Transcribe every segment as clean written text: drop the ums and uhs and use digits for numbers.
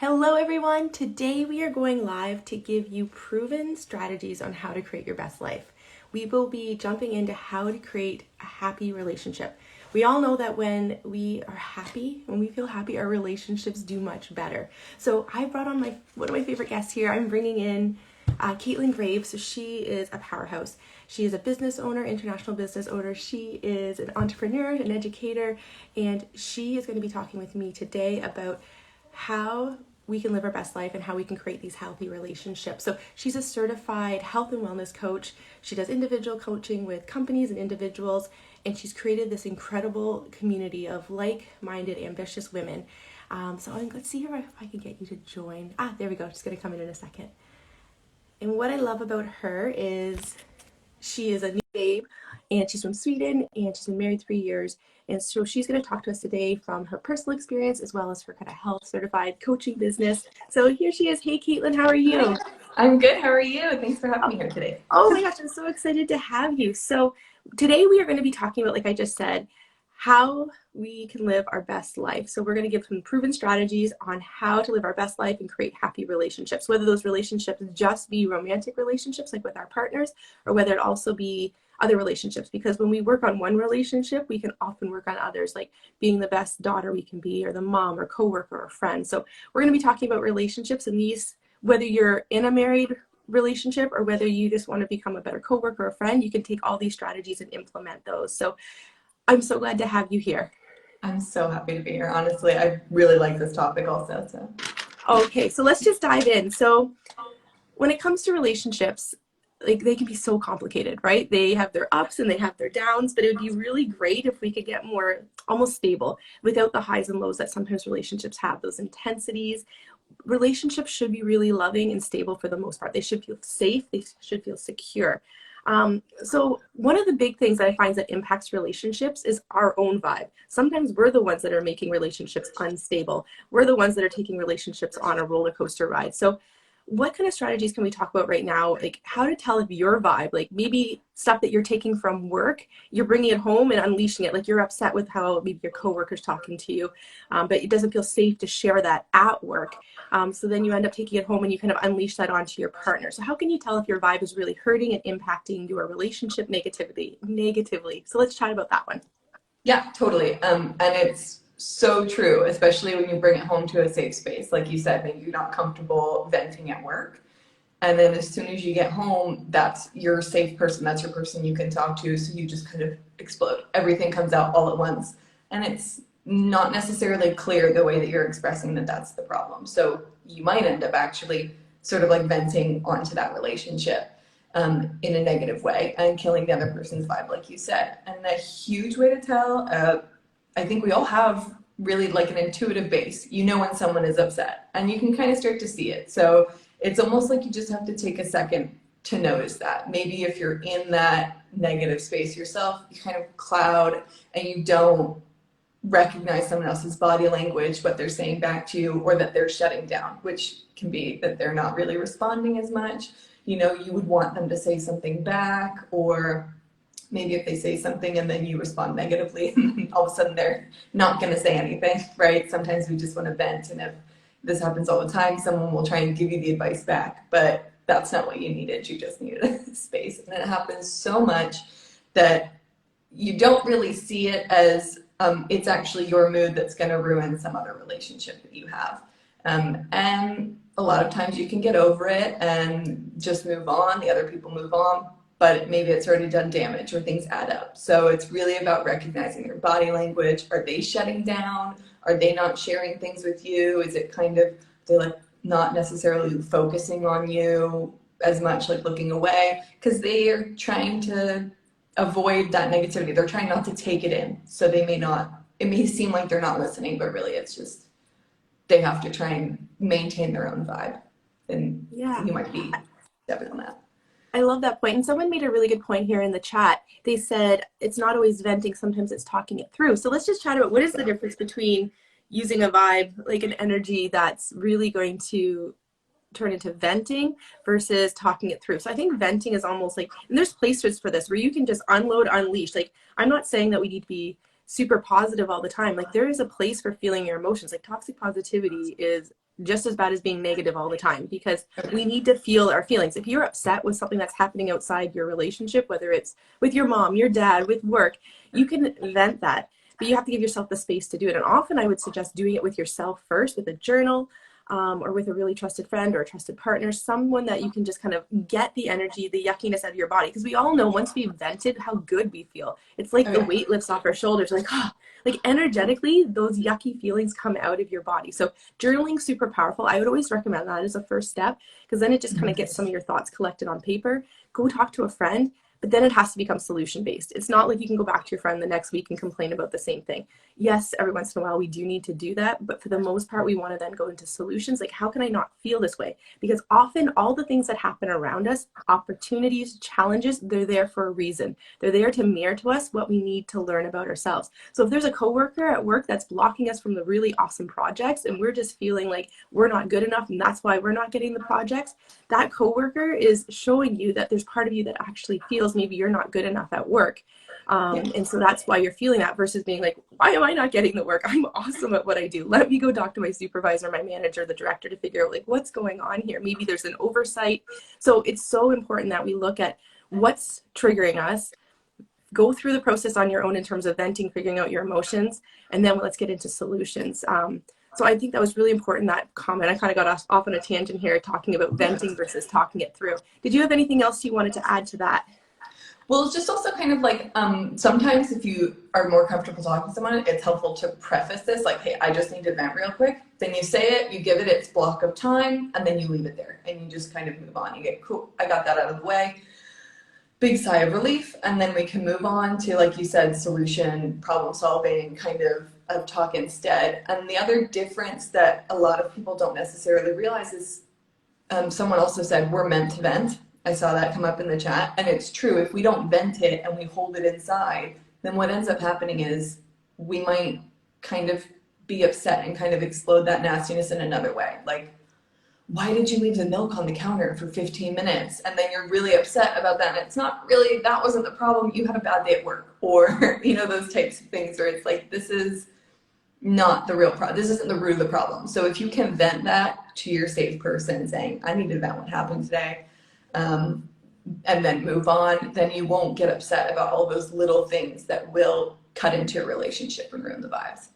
Hello everyone! Today we are going live to give you proven strategies on how to create your best life. We will be jumping into how to create a happy relationship. We all know that when we are happy, when we feel happy, our relationships do much better. So I brought on one of my favorite guests here. I'm bringing in Caitlin Graves. So she is a powerhouse. She is a business owner, international business owner. She is an entrepreneur, an educator, and she is going to be talking with me today about how we can live our best life and how we can create these healthy relationships. So she's a certified health and wellness coach. She does individual coaching with companies and individuals, and she's created this incredible community of like-minded, ambitious women. Let's see if I can get you to join. There we go. She's going to come in a second. And what I love about her is she is a new babe, and she's from Sweden, and she's been married 3 years. And so she's going to talk to us today from her personal experience as well as her kind of health certified coaching business. So here she is. Hey, Caitlin, how are you? I'm good. How are you? Thanks for having me here today. Oh my gosh, I'm so excited to have you. So today we are going to be talking about, like I just said, how we can live our best life. So we're going to give some proven strategies on how to live our best life and create happy relationships, whether those relationships just be romantic relationships like with our partners, or whether it also be other relationships. Because when we work on one relationship, we can often work on others, like being the best daughter we can be, or the mom or coworker or friend. So we're going to be talking about relationships, and these, whether you're in a married relationship or whether you just want to become a better coworker or friend, you can take all these strategies and implement those. So I'm so glad to have you here. I'm so happy to be here. Honestly, I really like this topic also. Okay, so let's just dive in. So when it comes to relationships, like, they can be so complicated, right? They have their ups and they have their downs, but it would be really great if we could get more almost stable without the highs and lows that sometimes relationships have, those intensities. Relationships should be really loving and stable for the most part. They should feel safe. They should feel secure. So one of the big things that I find that impacts relationships is our own vibe. Sometimes we're the ones that are making relationships unstable. We're the ones that are taking relationships on a roller coaster ride. So what kind of strategies can we talk about right now? Like, how to tell if your vibe, like maybe stuff that you're taking from work, you're bringing it home and unleashing it. Like, you're upset with how maybe your coworker's talking to you, but it doesn't feel safe to share that at work. So then you end up taking it home and you kind of unleash that onto your partner. So how can you tell if your vibe is really hurting and impacting your relationship negatively? So let's chat about that one. Yeah, totally. And it's so true, especially when you bring it home to a safe space. Like you said, maybe you're not comfortable venting at work. And then as soon as you get home, that's your safe person. That's your person you can talk to. So you just kind of explode. Everything comes out all at once. And it's not necessarily clear the way that you're expressing that that's the problem. So you might end up actually sort of like venting onto that relationship in a negative way and killing the other person's vibe, like you said. And a huge way to tell, I think we all have really like an intuitive base. You know when someone is upset and you can kind of start to see it. So it's almost like you just have to take a second to notice that. Maybe if you're in that negative space yourself, you kind of cloud and you don't recognize someone else's body language, what they're saying back to you, or that they're shutting down, which can be that they're not really responding as much. You know, you would want them to say something back, or maybe if they say something and then you respond negatively, and all of a sudden they're not going to say anything, right? Sometimes we just want to vent, and if this happens all the time, someone will try and give you the advice back, but that's not what you needed. You just needed a space. And it happens so much that you don't really see it as it's actually your mood that's going to ruin some other relationship that you have. And a lot of times you can get over it and just move on. The other people move on, but maybe it's already done damage or things add up. So it's really about recognizing their body language. Are they shutting down? Are they not sharing things with you? Is it kind of, they're like not necessarily focusing on you as much, like looking away, because they are trying to avoid that negativity. They're trying not to take it in. So they may not, it may seem like they're not listening, but really it's just, they have to try and maintain their own vibe. And yeah, you might be stepping on that. I love that point. And someone made a really good point here in the chat. They said it's not always venting, sometimes it's talking it through. So let's just chat about what is the difference between using a vibe, like an energy that's really going to turn into venting versus talking it through. So I think venting is almost like, and there's places for this where you can just unload, unleash. Like, I'm not saying that we need to be super positive all the time. Like, there is a place for feeling your emotions. Like, toxic positivity is just as bad as being negative all the time, because we need to feel our feelings. If you're upset with something that's happening outside your relationship, whether it's with your mom, your dad, with work, you can vent that, but you have to give yourself the space to do it. And often I would suggest doing it with yourself first, with a journal, or with a really trusted friend or a trusted partner, someone that you can just kind of get the energy, the yuckiness out of your body. Because we all know once we've vented how good we feel. It's like the weight lifts off our shoulders, like, oh, like energetically, those yucky feelings come out of your body. So journaling, super powerful. I would always recommend that as a first step, because then it just kind of gets some of your thoughts collected on paper. Go talk to a friend, but then it has to become solution based. It's not like you can go back to your friend the next week and complain about the same thing. Yes, every once in a while we do need to do that, but for the most part, we want to then go into solutions. Like, how can I not feel this way? Because often all the things that happen around us, opportunities, challenges, they're there for a reason. They're there to mirror to us what we need to learn about ourselves. So if there's a coworker at work that's blocking us from the really awesome projects, and we're just feeling like we're not good enough, and that's why we're not getting the projects, that coworker is showing you that there's part of you that actually feels maybe you're not good enough at work. And so that's why you're feeling that, versus being like, why am I not getting the work? I'm awesome at what I do. Let me go talk to my supervisor, my manager, the director, to figure out like what's going on here. Maybe there's an oversight. So it's so important that we look at what's triggering us, go through the process on your own in terms of venting, figuring out your emotions, and then let's get into solutions. So I think that was really important, that comment. I kind of got off on a tangent here talking about venting versus talking it through. Did you have anything else you wanted to add to that? Well, it's just also kind of like sometimes if you are more comfortable talking to someone, it's helpful to preface this like, hey, I just need to vent real quick. Then you say it, you give it its block of time, and then you leave it there. And you just kind of move on. You get, cool, I got that out of the way. Big sigh of relief. And then we can move on to, like you said, solution, problem solving, kind of talk instead. And the other difference that a lot of people don't necessarily realize is someone also said, we're meant to vent. I saw that come up in the chat, and it's true. If we don't vent it and we hold it inside, then what ends up happening is we might kind of be upset and kind of explode that nastiness in another way. Like, why did you leave the milk on the counter for 15 minutes? And then you're really upset about that. And it's not really, that wasn't the problem. You had a bad day at work, or, you know, those types of things where it's like, this is not the real problem. This isn't the root of the problem. So if you can vent that to your safe person saying, I need to vent what happened today, and then move on, then you won't get upset about all those little things that will cut into your relationship and ruin the vibes.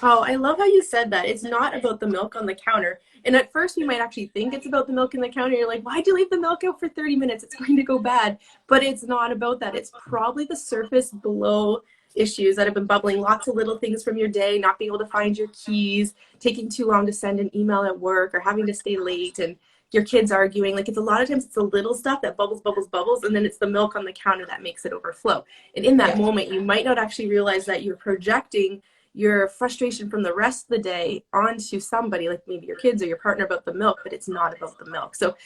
Oh, I love how you said that. It's not about the milk on the counter. And at first you might actually think it's about the milk in the counter. You're like, why'd you leave the milk out for 30 minutes? It's going to go bad. But it's not about that. It's probably the surface below issues that have been bubbling, lots of little things from your day, not being able to find your keys, taking too long to send an email at work, or having to stay late, and your kids arguing. Like, it's a lot of times it's the little stuff that bubbles, bubbles, bubbles, and then it's the milk on the counter that makes it overflow. And in that moment, you might not actually realize that you're projecting your frustration from the rest of the day onto somebody, like maybe your kids or your partner, about the milk, but it's not about the milk. So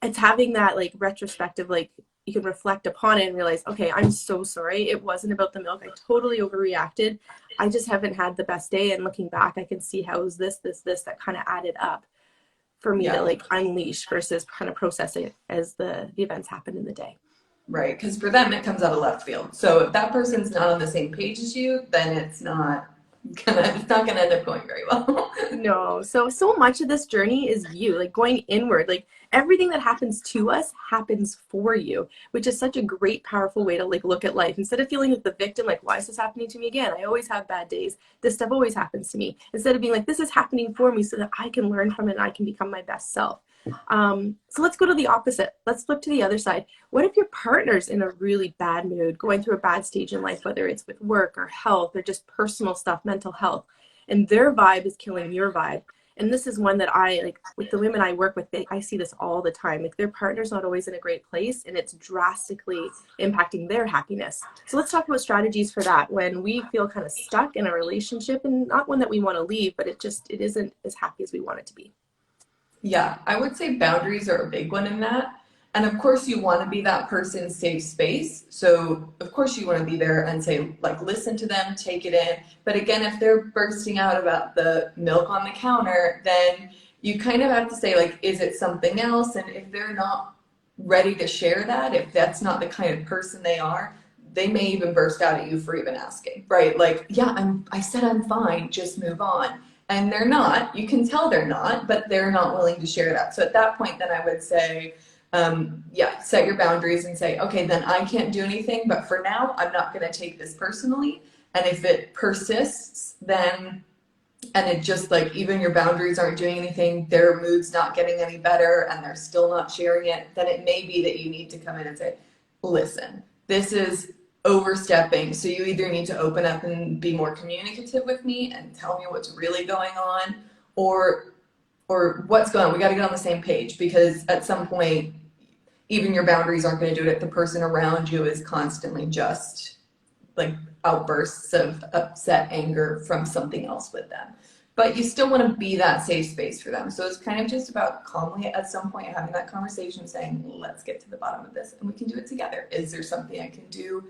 it's having that like retrospective, like you can reflect upon it and realize, okay, I'm so sorry. It wasn't about the milk. I totally overreacted. I just haven't had the best day. And looking back, I can see how it was this that kind of added up for me to like unleash, versus kind of process it as the events happen in the day. Right, because for them it comes out of left field. So if that person's not on the same page as you, then it's not gonna end up going very well. No, so much of this journey is you, like going inward. Like everything that happens to us happens for you, which is such a great, powerful way to like look at life. Instead of feeling like the victim, like, why is this happening to me again? I always have bad days. This stuff always happens to me. Instead of being like, this is happening for me so that I can learn from it and I can become my best self. So let's go to the opposite. Let's flip to the other side. What if your partner's in a really bad mood, going through a bad stage in life, whether it's with work or health or just personal stuff, mental health, and their vibe is killing your vibe? And this is one that I like with the women I work with. I see this all the time. Like their partner's not always in a great place, and it's drastically impacting their happiness. So let's talk about strategies for that when we feel kind of stuck in a relationship, and not one that we want to leave, but it isn't as happy as we want it to be. Yeah, I would say boundaries are a big one in that. And of course, you want to be that person's safe space. So, of course, you want to be there and say, like, listen to them, take it in. But again, if they're bursting out about the milk on the counter, then you kind of have to say, like, is it something else? And if they're not ready to share that, if that's not the kind of person they are, they may even burst out at you for even asking, right? Like, yeah, I said I'm fine, just move on. And they're not, you can tell they're not, but they're not willing to share that. So at that point, then I would say, yeah, set your boundaries and say, okay, then I can't do anything, but for now, I'm not going to take this personally. And if it persists, then, and it just like, even your boundaries aren't doing anything, their mood's not getting any better, and they're still not sharing it, then it may be that you need to come in and say, listen, this is overstepping. So you either need to open up and be more communicative with me and tell me what's really going on, or what's going on. We got to get on the same page, because at some point, even your boundaries aren't going to do it if the person around you is constantly just like outbursts of upset anger from something else with them. But you still want to be that safe space for them. So it's kind of just about calmly at some point having that conversation saying, let's get to the bottom of this and we can do it together. Is there something I can do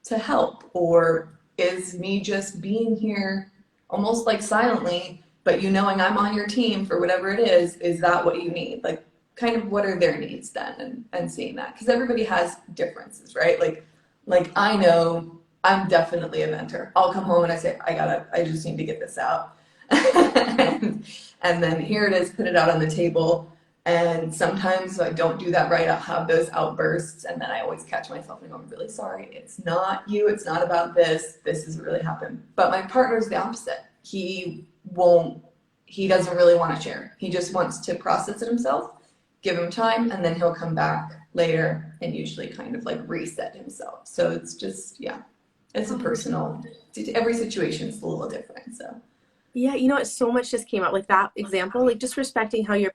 to help? Or is me just being here almost like silently, but you knowing I'm on your team for whatever it is that what you need? Like, kind of what are their needs then, and seeing that. Because everybody has differences, right? Like I know I'm definitely a venter. I'll come home and I say, I just need to get this out. and then here it is, put it out on the table. And sometimes if I don't do that right, I'll have those outbursts. And then I always catch myself and go, I'm really sorry. It's not you. It's not about this. This has really happened. But my partner's the opposite. He doesn't really want to share. He just wants to process it himself, give him time, and then he'll come back later and usually kind of like reset himself. So it's just, yeah, it's a personal, every situation is a little different. So yeah, you know what, so much just came up, like that example, like just respecting how your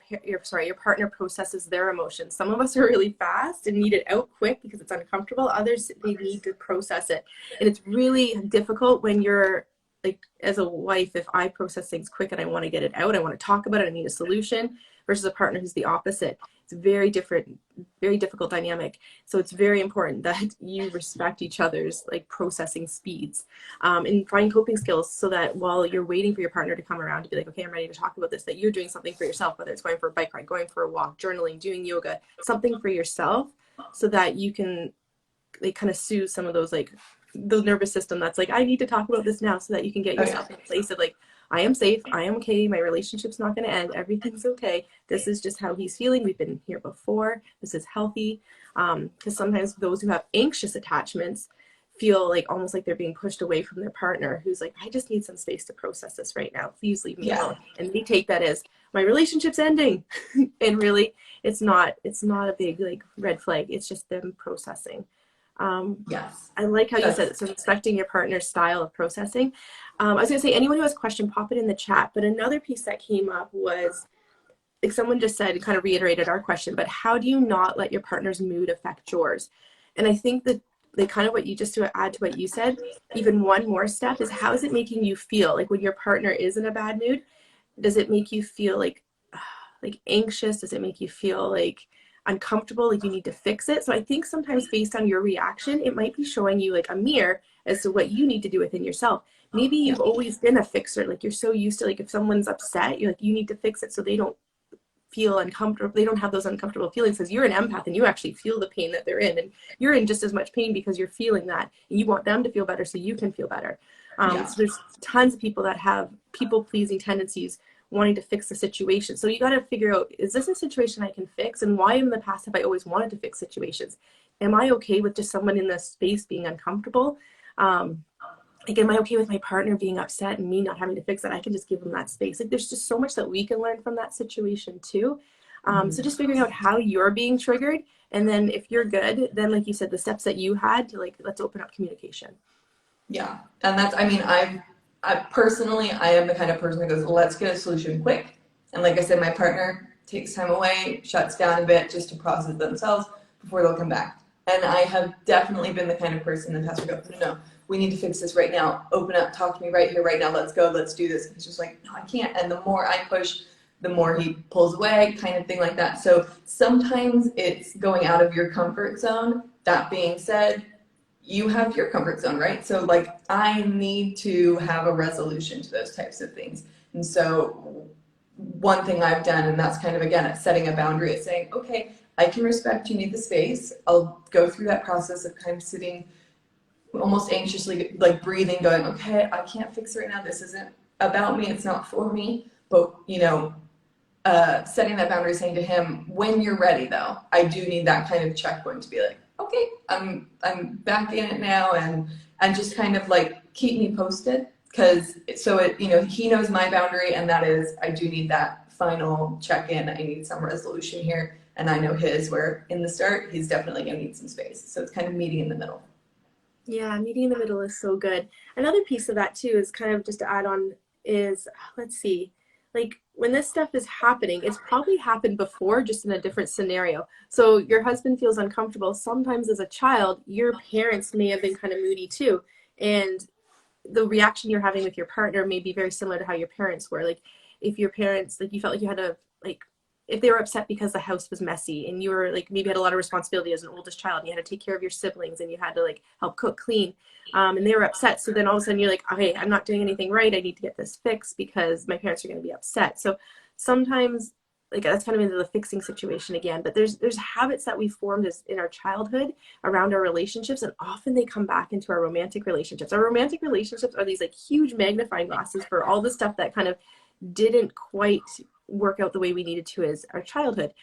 partner processes their emotions. Some of us are really fast and need it out quick because it's uncomfortable. Others, they need to process it. And it's really difficult when you're like, as a wife, if I process things quick and I want to get it out, I want to talk about it, I need a solution, versus a partner who's the opposite. It's very different, very difficult dynamic. So it's very important that you respect each other's like processing speeds, and find coping skills so that while you're waiting for your partner to come around to be like, okay, I'm ready to talk about this, that you're doing something for yourself, whether it's going for a bike ride, going for a walk, journaling, doing yoga, something for yourself, so that you can like kind of soothe some of those like the nervous system that's like, I need to talk about this now, so that you can get yourself in a place of like, I am safe, I am okay, my relationship's not going to end, everything's okay, this is just how he's feeling, we've been here before, this is healthy. Because sometimes those who have anxious attachments feel like almost like they're being pushed away from their partner, who's like, I just need some space to process this right now, please leave me alone. And they take that as my relationship's ending. And really it's not a big like red flag, it's just them processing. yes, I like how you said it, so respecting your partner's style of processing. I was going to say, anyone who has a question, pop it in the chat. But another piece that came up was, like someone just said, kind of reiterated our question, but how do you not let your partner's mood affect yours? And I think that like kind of what you just, to add to what you said, even one more step is, how is it making you feel? Like when your partner is in a bad mood, does it make you feel like anxious? Does it make you feel like uncomfortable, like you need to fix it? So I think sometimes based on your reaction, it might be showing you like a mirror as to what you need to do within yourself. Maybe you've always been a fixer, like you're so used to, like if someone's upset, you're like, you need to fix it so they don't feel uncomfortable, they don't have those uncomfortable feelings, because you're an empath and you actually feel the pain that they're in, and you're in just as much pain because you're feeling that, and you want them to feel better so you can feel better. So there's tons of people that have people-pleasing tendencies, wanting to fix the situation. So you got to figure out, is this a situation I can fix? And why in the past have I always wanted to fix situations? Am I okay with just someone in this space being uncomfortable? Like, am I okay with my partner being upset and me not having to fix it? I can just give them that space. Like, there's just so much that we can learn from that situation too. So just figuring out how you're being triggered. And then if you're good, then like you said, the steps that you had to like, let's open up communication. Yeah. And that's, I mean, I personally, I am the kind of person that goes, let's get a solution quick. And like I said, my partner takes time away, shuts down a bit just to process themselves before they'll come back. And I have definitely been the kind of person in the past who goes, no, we need to fix this right now. Open up, talk to me right here, right now. Let's go, let's do this. It's just like, no, I can't. And the more I push, the more he pulls away, kind of thing like that. So sometimes it's going out of your comfort zone. That being said, you have your comfort zone, right? So like, I need to have a resolution to those types of things. And so one thing I've done, and that's kind of, again, setting a boundary, is saying, okay, I can respect you need the space. I'll go through that process of kind of sitting almost anxiously, like breathing, going, okay, I can't fix it right now. This isn't about me, it's not for me. But, setting that boundary, saying to him, when you're ready, though, I do need that kind of checkpoint to be like, okay, I'm back in it now, and just kind of like keep me posted, because he knows my boundary, and that is I do need that final check-in. I need some resolution here, and I know his, where in the start he's definitely gonna need some space. So it's kind of meeting in the middle. Yeah, meeting in the middle is so good. Another piece of that too is kind of just to add on is, let's see, like when this stuff is happening, it's probably happened before, just in a different scenario. So your husband feels uncomfortable. Sometimes as a child, your parents may have been kind of moody too. And the reaction you're having with your partner may be very similar to how your parents were. Like if your parents, like you felt like you had to, like if they were upset because the house was messy and you were like maybe had a lot of responsibility as an oldest child and you had to take care of your siblings and you had to like help cook, clean, and they were upset. So then all of a sudden you're like, okay, I'm not doing anything right. I need to get this fixed because my parents are going to be upset. So sometimes like that's kind of into the fixing situation again, but there's habits that we formed as in our childhood around our relationships, and often they come back into our romantic relationships. Our romantic relationships are these like huge magnifying glasses for all the stuff that kind of didn't quite work out the way we needed to as our childhood.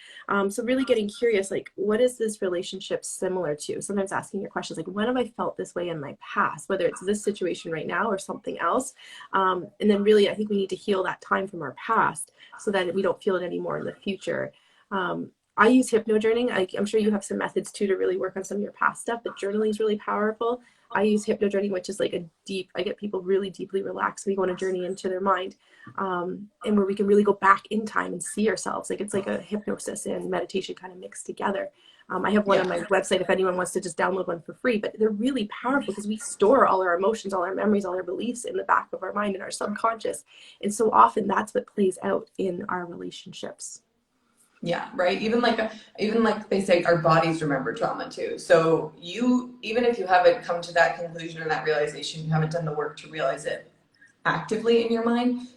So really getting curious, like what is this relationship similar to? Sometimes asking your questions like, when have I felt this way in my past, whether it's this situation right now or something else. And then really, I think we need to heal that time from our past so that we don't feel it anymore in the future. I use hypnojournaling. I'm sure you have some methods too to really work on some of your past stuff, but journaling is really powerful. I use hypnojournaling, which is like I get people really deeply relaxed. We go on a journey into their mind, and where we can really go back in time and see ourselves. Like it's like a hypnosis and meditation kind of mixed together. I have one on my website if anyone wants to just download one for free, but they're really powerful because we store all our emotions, all our memories, all our beliefs in the back of our mind and our subconscious. And so often that's what plays out in our relationships. Yeah, right. Even like they say, our bodies remember trauma too. So even if you haven't come to that conclusion or that realization, you haven't done the work to realize it actively in your mind.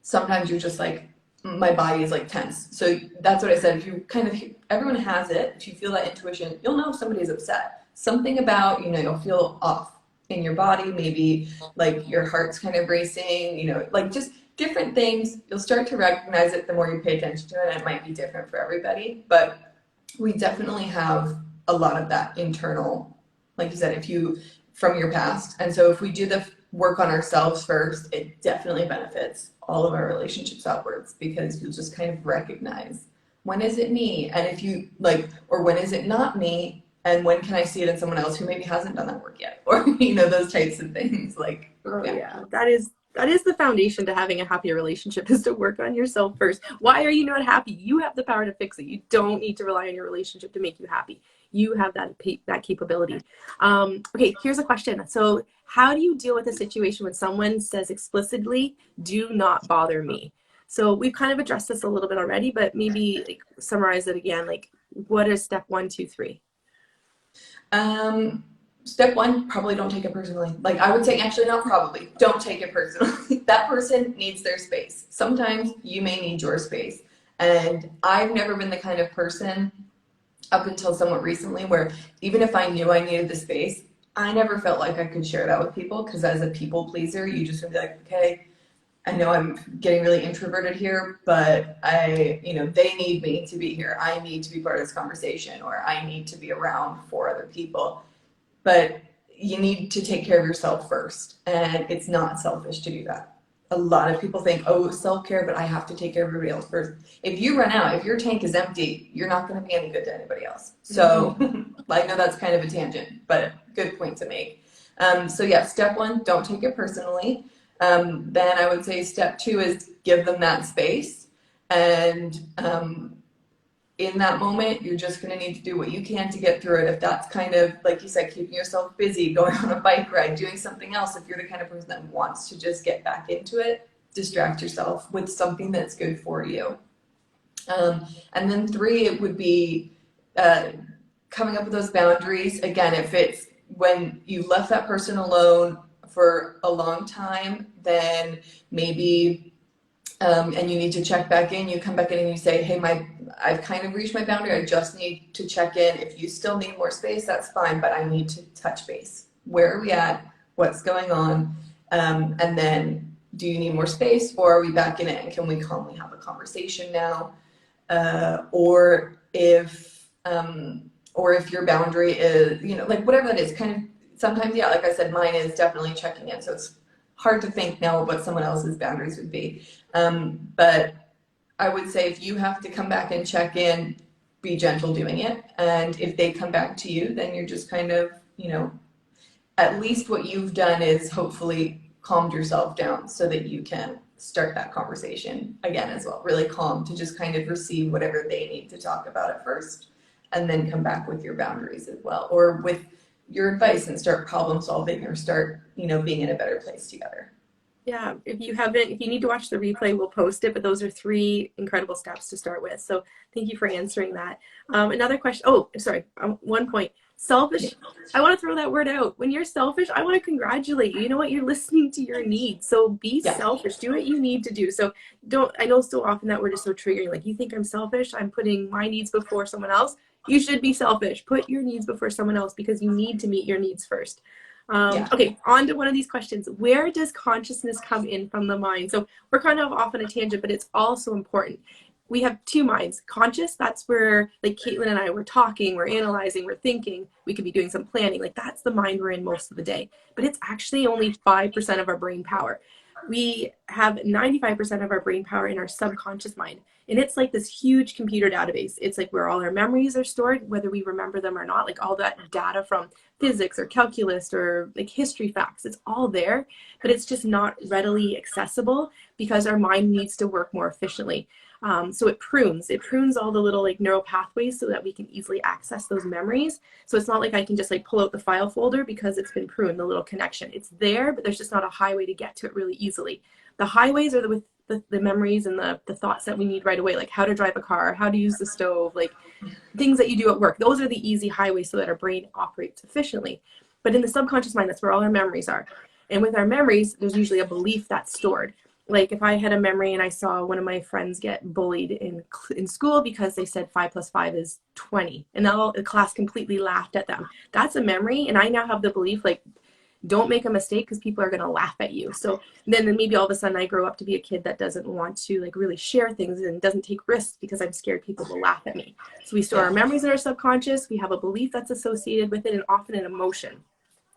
Sometimes you're just like, my body is like tense. So that's what I said. If you everyone has it. If you feel that intuition, you'll know if somebody's upset. Something about, you'll feel off in your body. Maybe like your heart's kind of racing, like just different things. You'll start to recognize it the more you pay attention to it. It might be different for everybody, but we definitely have a lot of that internal, like you said, from your past. And so if we do the work on ourselves first, it definitely benefits all of our relationships outwards, because you'll just kind of recognize, when is it me? And if you like, or when is it not me? And when can I see it in someone else who maybe hasn't done that work yet? Or, those types of things. Like, oh yeah, that is the foundation to having a happy relationship, is to work on yourself first. Why are you not happy? You have the power to fix it. You don't need to rely on your relationship to make you happy. You have that capability. Okay, here's a question. So how do you deal with a situation when someone says explicitly, do not bother me? So we've kind of addressed this a little bit already, but maybe like summarize it again. Like, what is step 1, 2, 3? Step one, probably don't take it personally. Like, I would say, actually, not probably, don't take it personally. That person needs their space. Sometimes you may need your space. And I've never been the kind of person, up until somewhat recently, where even if I knew I needed the space, I never felt like I could share that with people, because as a people pleaser, you just would be like, okay, I know I'm getting really introverted here, but they need me to be here. I need to be part of this conversation, or I need to be around for other people. But you need to take care of yourself first, and it's not selfish to do that. A lot of people think, oh, self-care, but I have to take care of everybody else first. If you run out, if your tank is empty, you're not going to be any good to anybody else. So I know that's kind of a tangent, but good point to make. So yeah, step 1, don't take it personally. Then I would say step 2 is give them that space. And in that moment, you're just going to need to do what you can to get through it. If that's kind of, like you said, keeping yourself busy, going on a bike ride, doing something else, if you're the kind of person that wants to just get back into it, distract yourself with something that's good for you. And then 3, it would be coming up with those boundaries. Again, if it's when you left that person alone for a long time, then maybe and you need to check back in, you come back in and you say, hey, I've kind of reached my boundary. I just need to check in. If you still need more space, that's fine, but I need to touch base. Where are we at? What's going on? And then do you need more space, or are we back in it and can we calmly have a conversation now? Or if your boundary is, like whatever that is, kind of sometimes, yeah, like I said, mine is definitely checking in. So it's hard to think now what someone else's boundaries would be. But I would say if you have to come back and check in, be gentle doing it. And if they come back to you, then you're just kind of, at least what you've done is hopefully calmed yourself down so that you can start that conversation again as well. Really calm to just kind of receive whatever they need to talk about at first, and then come back with your boundaries as well, or with your advice, and start problem solving, or start, being in a better place together. Yeah, if you need to watch the replay, we'll post it, but those are 3 incredible steps to start with. So thank you for answering that. Another question. Oh, sorry. One point. Selfish. I want to throw that word out. When you're selfish, I want to congratulate you. You know what? You're listening to your needs. So be selfish. Do what you need to do. So I know so often that word is so triggering. Like, you think I'm selfish? I'm putting my needs before someone else. You should be selfish. Put your needs before someone else, because you need to meet your needs first. Okay, on to one of these questions. Where does consciousness come in from the mind? So we're kind of off on a tangent, but it's also important. We have 2 minds. Conscious, that's where, like Caitlin and I, we're talking, we're analyzing, we're thinking. We could be doing some planning. Like, that's the mind we're in most of the day. But it's actually only 5% of our brain power. We have 95% of our brain power in our subconscious mind. And it's like this huge computer database. It's like where all our memories are stored, whether we remember them or not. Like, all that data from physics or calculus or like history facts, it's all there, but it's just not readily accessible because our mind needs to work more efficiently. So it prunes all the little like neural pathways so that we can easily access those memories. So it's not like I can just like pull out the file folder because it's been pruned, the little connection. It's there, but there's just not a highway to get to it really easily. The highways are with the memories and the thoughts that we need right away, like how to drive a car, how to use the stove, like things that you do at work. Those are the easy highways so that our brain operates efficiently. But in the subconscious mind, that's where all our memories are. And with our memories, there's usually a belief that's stored. Like, if I had a memory and I saw one of my friends get bullied in school because they said 5 + 5 is 20, and the class completely laughed at them. That's a memory, and I now have the belief, like, don't make a mistake because people are going to laugh at you. So then maybe all of a sudden I grow up to be a kid that doesn't want to like really share things and doesn't take risks because I'm scared people will laugh at me. So we store our memories in our subconscious. We have a belief that's associated with it, and often an emotion.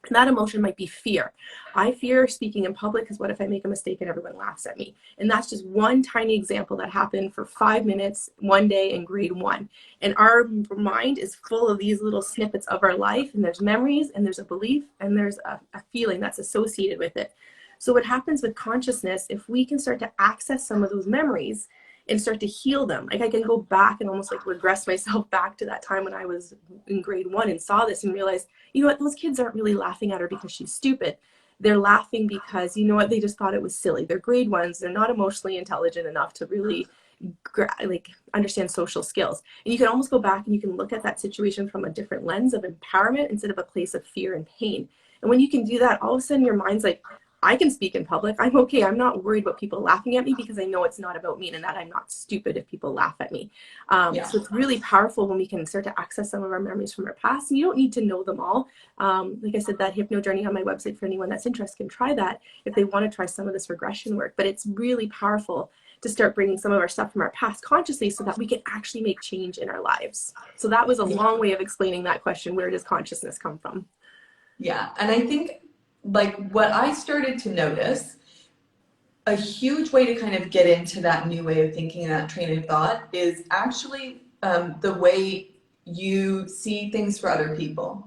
And that emotion might be fear. I fear speaking in public because what if I make a mistake and everyone laughs at me? And that's just one tiny example that happened for 5 minutes one day in grade 1. And our mind is full of these little snippets of our life, and there's memories, and there's a belief, and there's a feeling that's associated with it. So what happens with consciousness, if we can start to access some of those memories and start to heal them, like I can go back and almost like regress myself back to that time when I was in grade 1 and saw this and realized, you know what, those kids aren't really laughing at her because she's stupid. They're laughing because, you know what, they just thought it was silly. They're grade 1s. They're not emotionally intelligent enough to really like understand social skills. And you can almost go back and you can look at that situation from a different lens of empowerment instead of a place of fear and pain. And when you can do that, all of a sudden your mind's like, I can speak in public. I'm okay. I'm not worried about people laughing at me because I know it's not about me, and that I'm not stupid if people laugh at me. So it's really powerful when we can start to access some of our memories from our past. And you don't need to know them all. Like I said, that hypno journey on my website, for anyone that's interested, can try that if they want to try some of this regression work. But it's really powerful to start bringing some of our stuff from our past consciously so that we can actually make change in our lives. So that was a long way of explaining that question. Where does consciousness come from? Yeah. And I think like what I started to notice, a huge way to kind of get into that new way of thinking and that train of thought is actually the way you see things for other people,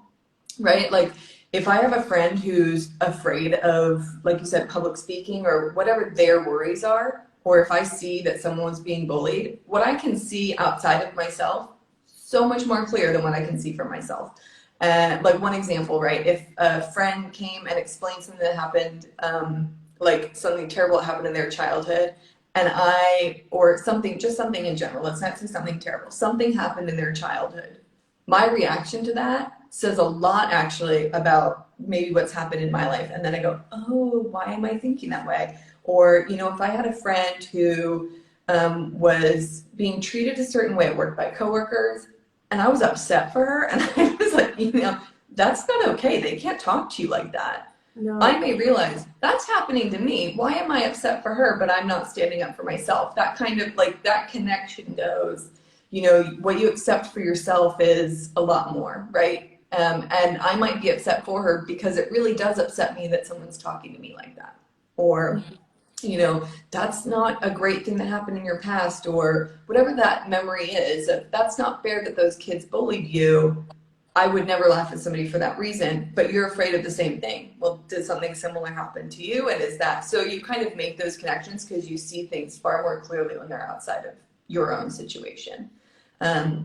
right? Like if I have a friend who's afraid of, like you said, public speaking or whatever their worries are, or if I see that someone's being bullied, what I can see outside of myself so much more clear than what I can see for myself. Like one example, right? If a friend came and explained something that happened, like something terrible that happened in their childhood, or something, just something in general, let's not say something terrible, something happened in their childhood. My reaction to that says a lot actually about maybe what's happened in my life. And then I go, oh, why am I thinking that way? Or, you know, if I had a friend who was being treated a certain way at work by coworkers, and I was upset for her, and I was like, you know, that's not okay. They can't talk to you like that. I No. may realize that's happening to me. Why am I upset for her, but I'm not standing up for myself? That kind of like that connection goes, what you accept for yourself is a lot more, right? And I might be upset for her because it really does upset me that someone's talking to me like that. Or, that's not a great thing that happened in your past, or whatever that memory is. That's not fair that those kids bullied you. I would never laugh at somebody for that reason, but you're afraid of the same thing. Well, did something similar happen to you? And is that so? You kind of make those connections because you see things far more clearly when they're outside of your own situation.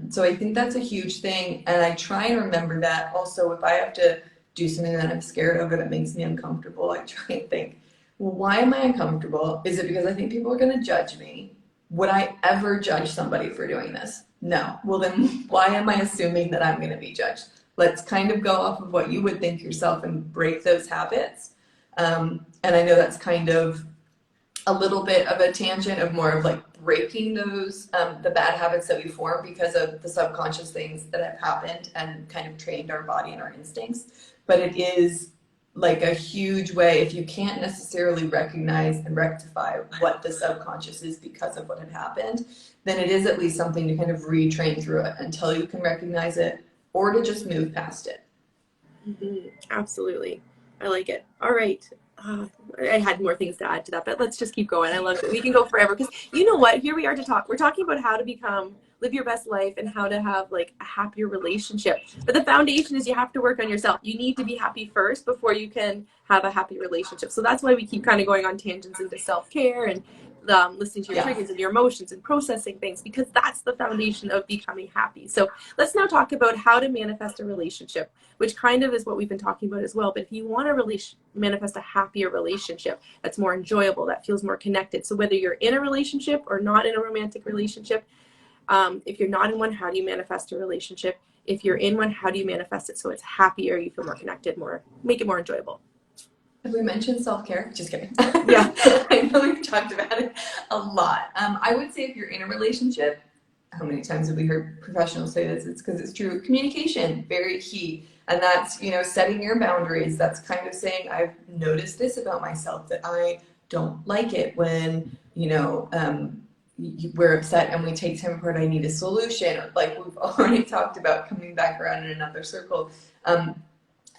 So I think that's a huge thing. And I try and remember that also if I have to do something that I'm scared of or that makes me uncomfortable, I try and think, well, why am I uncomfortable? Is it because I think people are going to judge me? Would I ever judge somebody for doing this? No. Well, then why am I assuming that I'm going to be judged? Let's kind of go off of what you would think yourself and break those habits. And I know that's kind of a little bit of a tangent of more of like breaking those, the bad habits that we form because of the subconscious things that have happened and kind of trained our body and our instincts. But it is like a huge way if you can't necessarily recognize and rectify what the subconscious is because of what had happened, then it is at least something to kind of retrain through it until you can recognize it or to just move past it. Absolutely. I like it. All right. Uh, I had more things to add to that, but let's just keep going. I love it. We can go forever because you know what? Here we are to talk. We're talking about how to live your best life and how to have like a happier relationship. But the foundation is you have to work on yourself. You need to be happy first before you can have a happy relationship. So that's why we keep kind of going on tangents into self-care and listening to your Yeah. triggers and your emotions and processing things because that's the foundation of becoming happy. So let's now talk about how to manifest a relationship, which kind of is what we've been talking about as well. But if you want to manifest a happier relationship that's more enjoyable, that feels more connected. So whether you're in a relationship or not in a romantic relationship, if you're not in one, how do you manifest a relationship? If you're in one, how do you manifest it so it's happier, you feel more connected, make it more enjoyable? Have we mentioned self-care? Just kidding. Yeah. I know we've talked about it a lot. I would say if you're in a relationship, how many times have we heard professionals say this? It's because it's true. Communication, very key. And that's, setting your boundaries. That's kind of saying, I've noticed this about myself that I don't like it when, we're upset and we take time apart. I need a solution. Or like we've already talked about coming back around in another circle.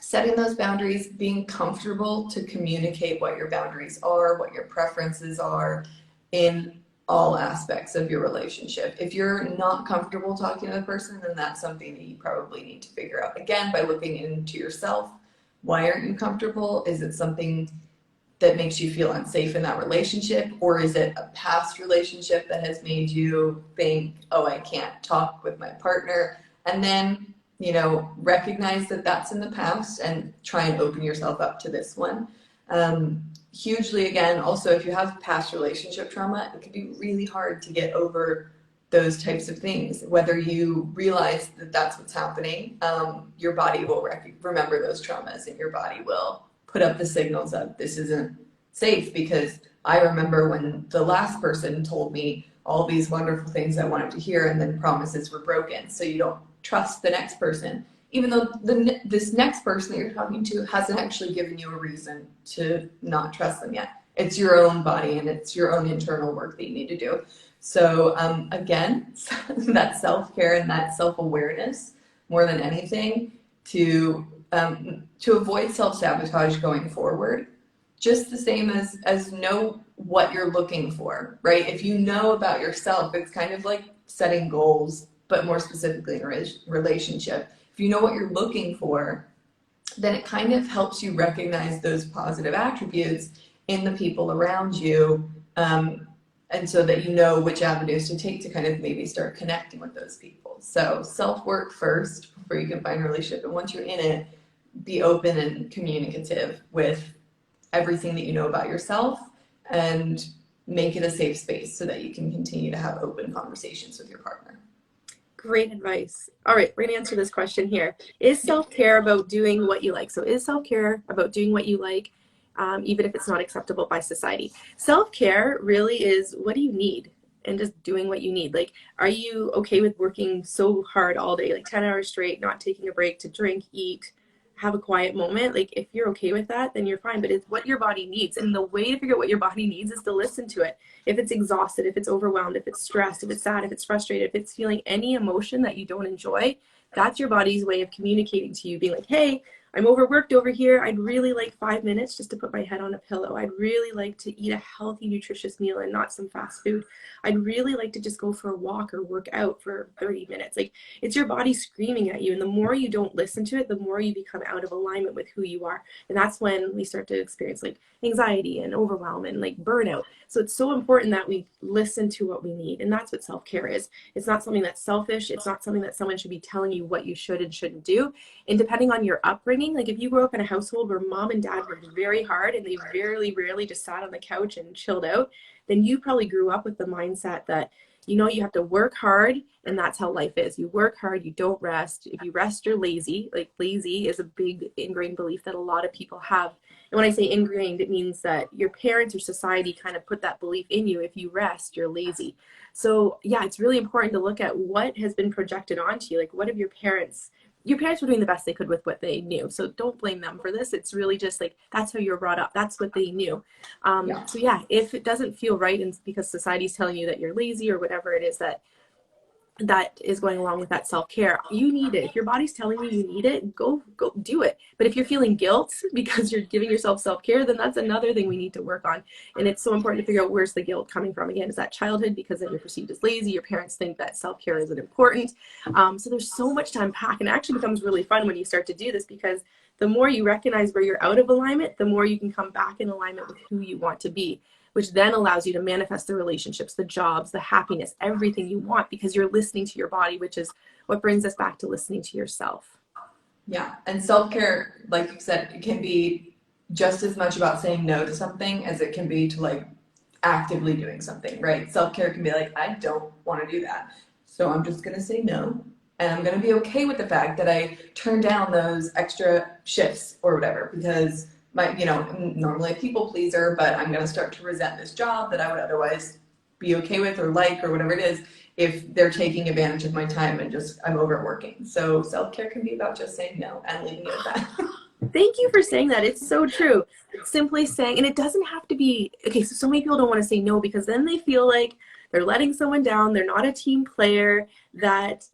Setting those boundaries, being comfortable to communicate what your boundaries are, what your preferences are in all aspects of your relationship. If you're not comfortable talking to the person, then that's something that you probably need to figure out. Again, by looking into yourself. Why aren't you comfortable? Is it something that makes you feel unsafe in that relationship? Or is it a past relationship that has made you think, oh, I can't talk with my partner? And then recognize that that's in the past and try and open yourself up to this one. Hugely, again, also, if you have past relationship trauma, it can be really hard to get over those types of things. Whether you realize that that's what's happening, your body will remember those traumas and your body will put up the signals of this isn't safe because I remember when the last person told me all these wonderful things I wanted to hear and then promises were broken. So you don't trust the next person, even though this next person that you're talking to hasn't actually given you a reason to not trust them yet. It's your own body and it's your own internal work that you need to do. So again, that self-care and that self-awareness more than anything to avoid self-sabotage going forward. Just the same as know what you're looking for, right? If you know about yourself, it's kind of like setting goals, but more specifically in a relationship. If you know what you're looking for, then it kind of helps you recognize those positive attributes in the people around you, and so that you know which avenues to take to kind of maybe start connecting with those people. So self-work first before you can find a relationship, and once you're in it, be open and communicative with everything that you know about yourself and make it a safe space so that you can continue to have open conversations with your partner. Great advice. All right, we're going to answer this question here. Is self-care about doing what you like? So is self-care about doing what you like, even if it's not acceptable by society? Self-care really is what do you need and just doing what you need. Like, are you okay with working so hard all day, like 10 hours straight, not taking a break to drink, eat, have a quiet moment, like if you're okay with that, then you're fine. But it's what your body needs. And the way to figure out what your body needs is to listen to it. If it's exhausted, if it's overwhelmed, if it's stressed, if it's sad, if it's frustrated, if it's feeling any emotion that you don't enjoy, that's your body's way of communicating to you, being like, hey, I'm overworked over here. I'd really like 5 minutes just to put my head on a pillow. I'd really like to eat a healthy, nutritious meal and not some fast food. I'd really like to just go for a walk or work out for 30 minutes. Like, it's your body screaming at you. And the more you don't listen to it, the more you become out of alignment with who you are. And that's when we start to experience like anxiety and overwhelm and like burnout. So it's so important that we listen to what we need. And that's what self-care is. It's not something that's selfish. It's not something that someone should be telling you what you should and shouldn't do. And depending on your upbringing, like if you grew up in a household where mom and dad worked very hard and they very rarely just sat on the couch and chilled out, then you probably grew up with the mindset that, you know, you have to work hard and that's how life is. You work hard, you don't rest. If you rest, you're lazy. Like, lazy is a big ingrained belief that a lot of people have. And when I say ingrained, it means that your parents or society kind of put that belief in you. If you rest, you're lazy. So yeah, it's really important to look at what has been projected onto you. Like, what have your parents were doing the best they could with what they knew. So don't blame them for this. It's really just like, that's how you were brought up. That's what they knew. Yeah. So yeah, if it doesn't feel right and because society's telling you that you're lazy or whatever it is that is going along with that self-care, you need it. If your body's telling you you need it, go do it. But if you're feeling guilt because you're giving yourself self-care, then that's another thing we need to work on. And it's so important to figure out, where's the guilt coming from. Again, is that childhood because then you're perceived as lazy, your parents think that self-care isn't important. So there's so much to unpack, and it actually becomes really fun when you start to do this, because the more you recognize where you're out of alignment, the more you can come back in alignment with who you want to be, which then allows you to manifest the relationships, the jobs, the happiness, everything you want, because you're listening to your body, which is what brings us back to listening to yourself. Yeah. And self-care, like you said, it can be just as much about saying no to something as it can be to like actively doing something, right? Self-care can be like, I don't want to do that. So I'm just going to say no. And I'm going to be okay with the fact that I turn down those extra shifts or whatever, because normally a people pleaser, but I'm going to start to resent this job that I would otherwise be okay with or like or whatever it is if they're taking advantage of my time and just I'm overworking. So self-care can be about just saying no and leaving it at that. Thank you for saying that. It's so true. Simply saying, and it doesn't have to be, okay, so many people don't want to say no because then they feel like they're letting someone down. They're not a team player, that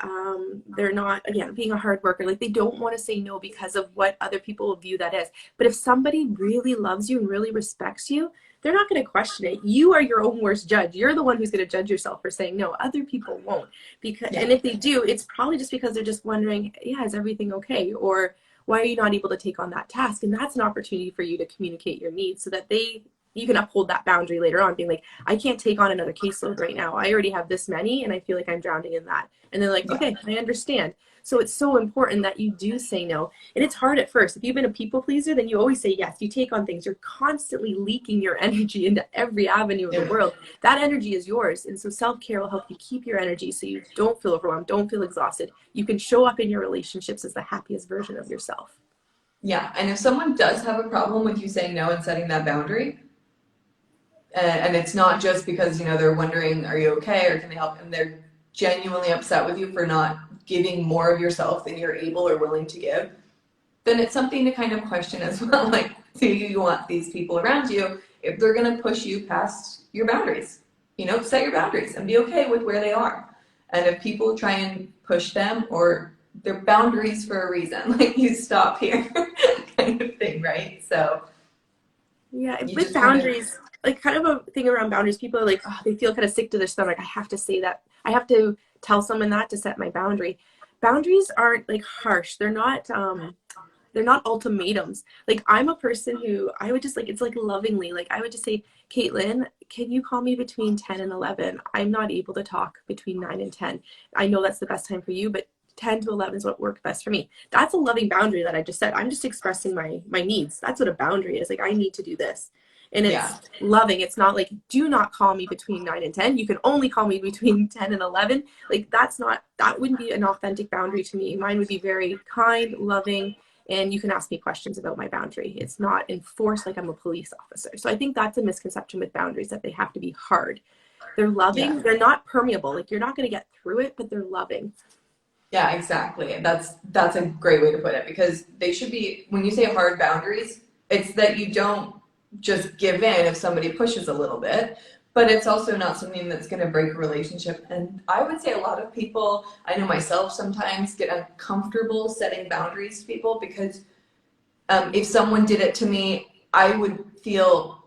they're not, again, being a hard worker. Like, they don't want to say no because of what other people will view that as. But if somebody really loves you and really respects you, they're not going to question it. You are your own worst judge. You're the one who's going to judge yourself for saying no. Other people won't. And if they do, it's probably just because they're just wondering, yeah, is everything okay? Or why are you not able to take on that task? And that's an opportunity for you to communicate your needs so that you can uphold that boundary later on, being like, I can't take on another caseload right now. I already have this many and I feel like I'm drowning in that. And they're like, okay, I understand. So it's so important that you do say no. And it's hard at first. If you've been a people pleaser, then you always say yes. You take on things. You're constantly leaking your energy into every avenue of the world. That energy is yours. And so self-care will help you keep your energy so you don't feel overwhelmed, don't feel exhausted. You can show up in your relationships as the happiest version of yourself. Yeah. And if someone does have a problem with you saying no and setting that boundary, and it's not just because, they're wondering, are you okay or can they help? And they're genuinely upset with you for not giving more of yourself than you're able or willing to give, then it's something to kind of question as well. Like, do you want these people around you if they're going to push you past your boundaries? Set your boundaries and be okay with where they are. And if people try and push them, or their boundaries for a reason, like, you stop here kind of thing, right? So yeah, with boundaries, like, kind of a thing around boundaries, people are like, oh, they feel kind of sick to their stomach. I have to say that. I have to tell someone that to set my boundary. Boundaries aren't like harsh. They're not ultimatums. Like, I'm a person who I would just like, it's like lovingly, like, I would just say, Caitlin, can you call me between 10 and 11? I'm not able to talk between 9 and 10. I know that's the best time for you, but 10 to 11 is what worked best for me. That's a loving boundary that I just set. I'm just expressing my needs. That's what a boundary is. Like, I need to do this. And it's loving. It's not like, do not call me between 9 and 10. You can only call me between 10 and 11. Like, that wouldn't be an authentic boundary to me. Mine would be very kind, loving, and you can ask me questions about my boundary. It's not enforced like I'm a police officer. So I think that's a misconception with boundaries, that they have to be hard. They're loving. They're not permeable. Like, you're not going to get through it, but they're loving. Yeah, exactly. That's a great way to put it because they should be when you say hard boundaries, it's that you don't just give in if somebody pushes a little bit, but it's also not something that's going to break a relationship. And I would say a lot of people, I know myself sometimes get uncomfortable setting boundaries to people because if someone did it to me, I would feel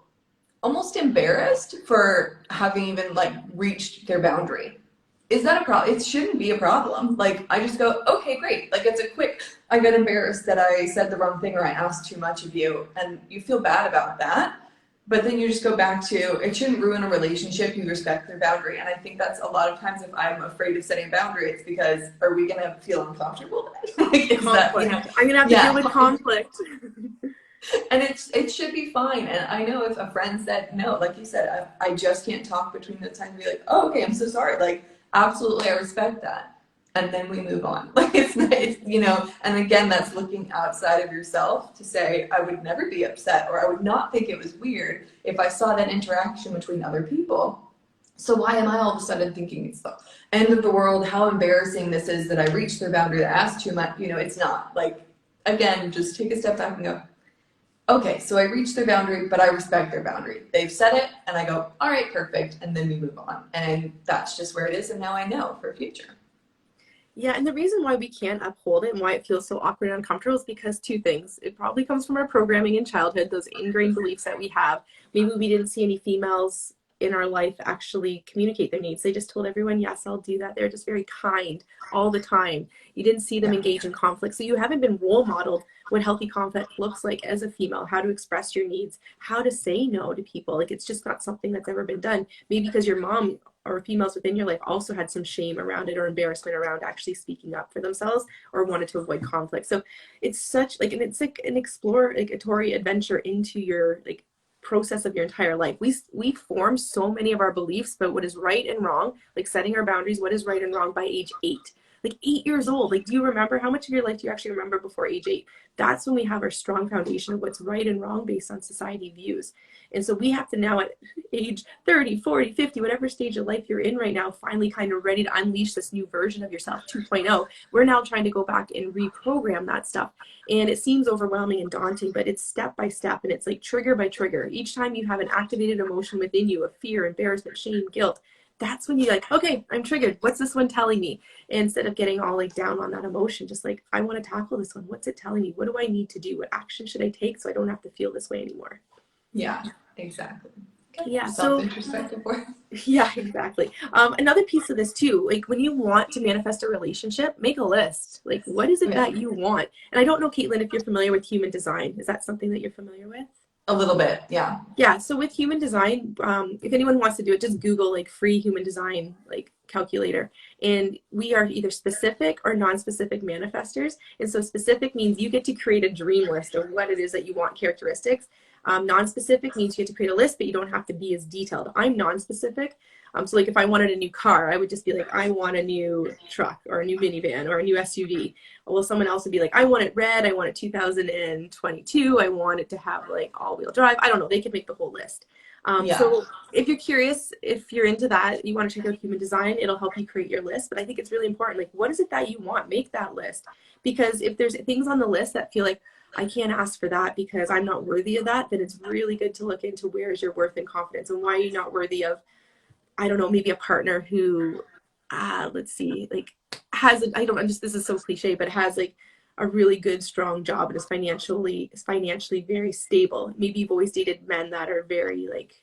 almost embarrassed for having even like reached their boundary. Is that a problem? It shouldn't be a problem. Like I just go, okay, great. Like it's a quick. I got embarrassed that I said the wrong thing or I asked too much of you, and you feel bad about that. But then you just go back to it shouldn't ruin a relationship. You respect their boundary, and I think that's a lot of times if I'm afraid of setting a boundary, it's because are we gonna feel uncomfortable? Like is that Conflict. I'm gonna have to deal yeah. with conflict. And it should be fine. And I know if a friend said no, like you said, I just can't talk between the time to be like, oh, okay, I'm so sorry. Like, absolutely, I respect that. And then we move on. Like, it's nice, and again, that's looking outside of yourself to say, I would never be upset or I would not think it was weird if I saw that interaction between other people. So why am I all of a sudden thinking it's the end of the world? How embarrassing this is that I reached their boundary, that I asked too much. It's not. Like, again, just take a step back and go, okay, so I reached their boundary, but I respect their boundary. They've said it, and I go, all right, perfect, and then we move on. And that's just where it is, and now I know for future. Yeah, and the reason why we can't uphold it and why it feels so awkward and uncomfortable is because two things. It probably comes from our programming in childhood, those ingrained beliefs that we have. Maybe we didn't see any females in our life actually communicate their needs. They just told everyone, yes, I'll do that. They're just very kind all the time. You didn't see them Yeah. engage in conflict. So you haven't been role modeled what healthy conflict looks like as a female, how to express your needs, how to say no to people. Like it's just not something that's ever been done. Maybe because your mom or females within your life also had some shame around it or embarrassment around actually speaking up for themselves or wanted to avoid conflict. So it's such like, and it's like an exploratory adventure into your like process of your entire life. We form so many of our beliefs about what is right and wrong, like setting our boundaries, what is right and wrong by age 8. Like 8 years old. Like, do you remember how much of your life do you actually remember before age 8? That's when we have our strong foundation of what's right and wrong based on society views. And so we have to now at age 30, 40, 50, whatever stage of life you're in right now, finally kind of ready to unleash this new version of yourself 2.0. We're now trying to go back and reprogram that stuff. And it seems overwhelming and daunting, but it's step by step and it's like trigger by trigger. Each time you have an activated emotion within you of fear, embarrassment, shame, guilt, that's when you're like, okay, I'm triggered. What's this one telling me? And instead of getting all like down on that emotion, just like, I want to tackle this one. What's it telling me? What do I need to do? What action should I take so I don't have to feel this way anymore? Yeah, exactly. Okay. Yeah, so Self-introspective work. yeah, exactly. Another piece of this too, like when you want to manifest a relationship, make a list. Like, what is it Yeah, that you want? And I don't know, Caitlin, if you're familiar with human design. Is that something that you're familiar with? a little bit. Yeah. Yeah, so with human design, if anyone wants to do it, just Google like free human design like calculator. And we are either specific or non-specific manifestors. And so specific means you get to create a dream list of what it is that you want characteristics. Non-specific means you get to create a list, but you don't have to be as detailed. I'm non-specific. So like if I wanted a new car, I would just be like, I want a new truck or a new minivan or a new SUV. Well, someone else would be like, I want it red. I want it 2022. I want it to have like all-wheel drive. I don't know. They could make the whole list. Yeah. So if you're curious, if you're into that, you want to check out human design, it'll help you create your list. But I think it's really important. Like, what is it that you want? Make that list. Because if there's things on the list that feel like, I can't ask for that because I'm not worthy of that, then it's really good to look into where is your worth and confidence and why are you not worthy of, I don't know, maybe a partner who, let's see, like has, I don't, I'm just, this is so cliche, but has like a really good, strong job and is financially very stable. Maybe you've always dated men that are very like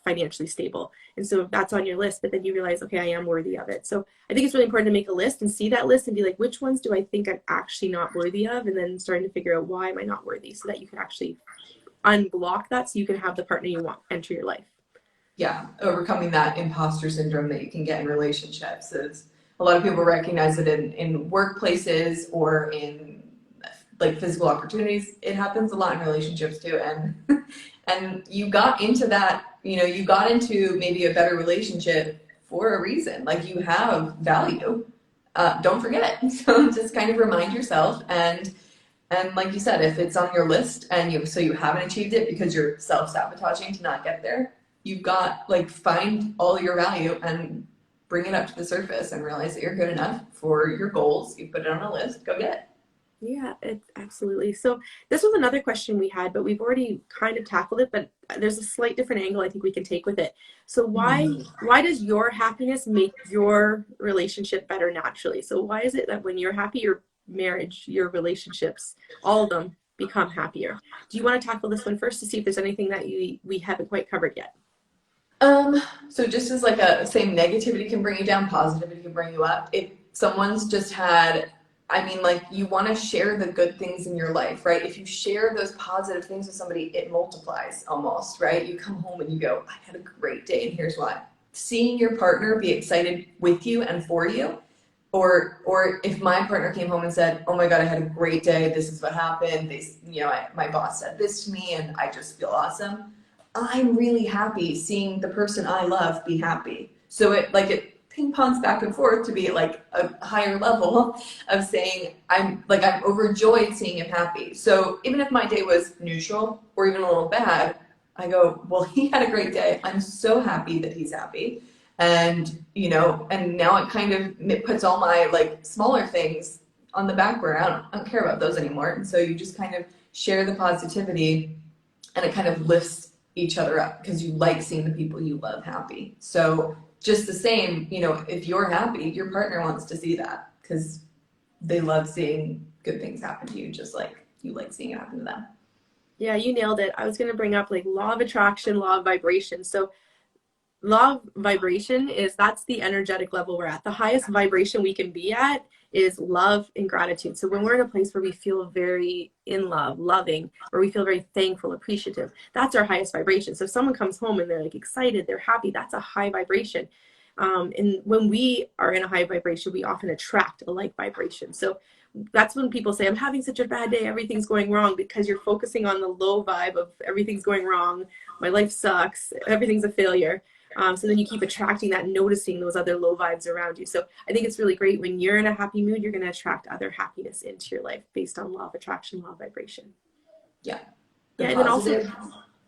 financially stable. And so that's on your list, but then you realize, okay, I am worthy of it. So I think it's really important to make a list and see that list and be like, which ones do I think I'm actually not worthy of? And then starting to figure out why am I not worthy so that you can actually unblock that so you can have the partner you want enter your life. Yeah, overcoming that imposter syndrome that you can get in relationships is a lot of people recognize it in workplaces or in like physical opportunities. It happens a lot in relationships too. And and you got into that, you got into maybe a better relationship for a reason. Like you have value. Don't forget. So just kind of remind yourself and like you said, if it's on your list and you haven't achieved it because you're self sabotaging to not get there, you've got like find all your value and bring it up to the surface and realize that you're good enough for your goals. You put it on a list, go get it. Yeah, it's absolutely. So this was another question we had, but we've already kind of tackled it, but there's a slight different angle I think we can take with it. So why does your happiness make your relationship better naturally? So why is it that when you're happy, your marriage, your relationships, all of them become happier? Do you want to tackle this one first to see if there's anything that we haven't quite covered yet? So just as like a same negativity can bring you down, positivity can bring you up. If someone's just had, I mean, like you want to share the good things in your life, right? If you share those positive things with somebody, it multiplies almost, right? You come home and you go, I had a great day, and here's why. Seeing your partner be excited with you and for you, or if my partner came home and said, oh my God, I had a great day, this is what happened, my boss said this to me and I just feel awesome. I'm really happy seeing the person I love be happy. So it ping pongs back and forth to be like a higher level of saying I'm overjoyed seeing him happy. So even if my day was neutral or even a little bad, I go, well, he had a great day. I'm so happy that he's happy. And and now it puts all my like smaller things on the back burner. I don't care about those anymore. And so you just kind of share the positivity, and it kind of lifts each other up because you like seeing the people you love happy. So just the same, if you're happy, your partner wants to see that because they love seeing good things happen to you, just like you like seeing it happen to them. Yeah, you nailed it. I was going to bring up like law of attraction, law of vibration. So law of vibration that's the energetic level we're at. The highest vibration we can be at is love and gratitude. So when we're in a place where we feel very in love, loving, where we feel very thankful, appreciative, that's our highest vibration. So if someone comes home and they're like excited, they're happy, that's a high vibration. And when we are in a high vibration, we often attract a like vibration. So that's when people say, I'm having such a bad day, everything's going wrong, because you're focusing on the low vibe of everything's going wrong, my life sucks, everything's a failure. So then you keep attracting that, noticing those other low vibes around you. So I think it's really great when you're in a happy mood, you're going to attract other happiness into your life based on law of attraction, law of vibration. Yeah. Yeah, and then also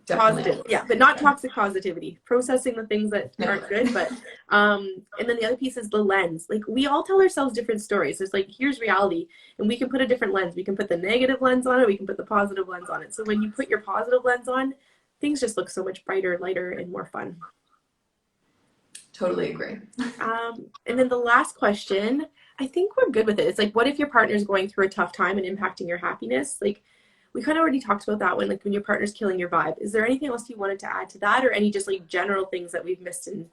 positive, yeah, but not toxic positivity, processing the things that aren't good. But and then the other piece is the lens. Like we all tell ourselves different stories. There's like, here's reality, and we can put a different lens. We can put the negative lens on it, we can put the positive lens on it. So when you put your positive lens on, things just look so much brighter, lighter, and more fun. Totally agree. And then the last question, I think we're good with it. It's like, what if your partner's going through a tough time and impacting your happiness? Like, we kind of already talked about that one, like when your partner's killing your vibe. Is there anything else you wanted to add to that, or any just like general things that we've missed in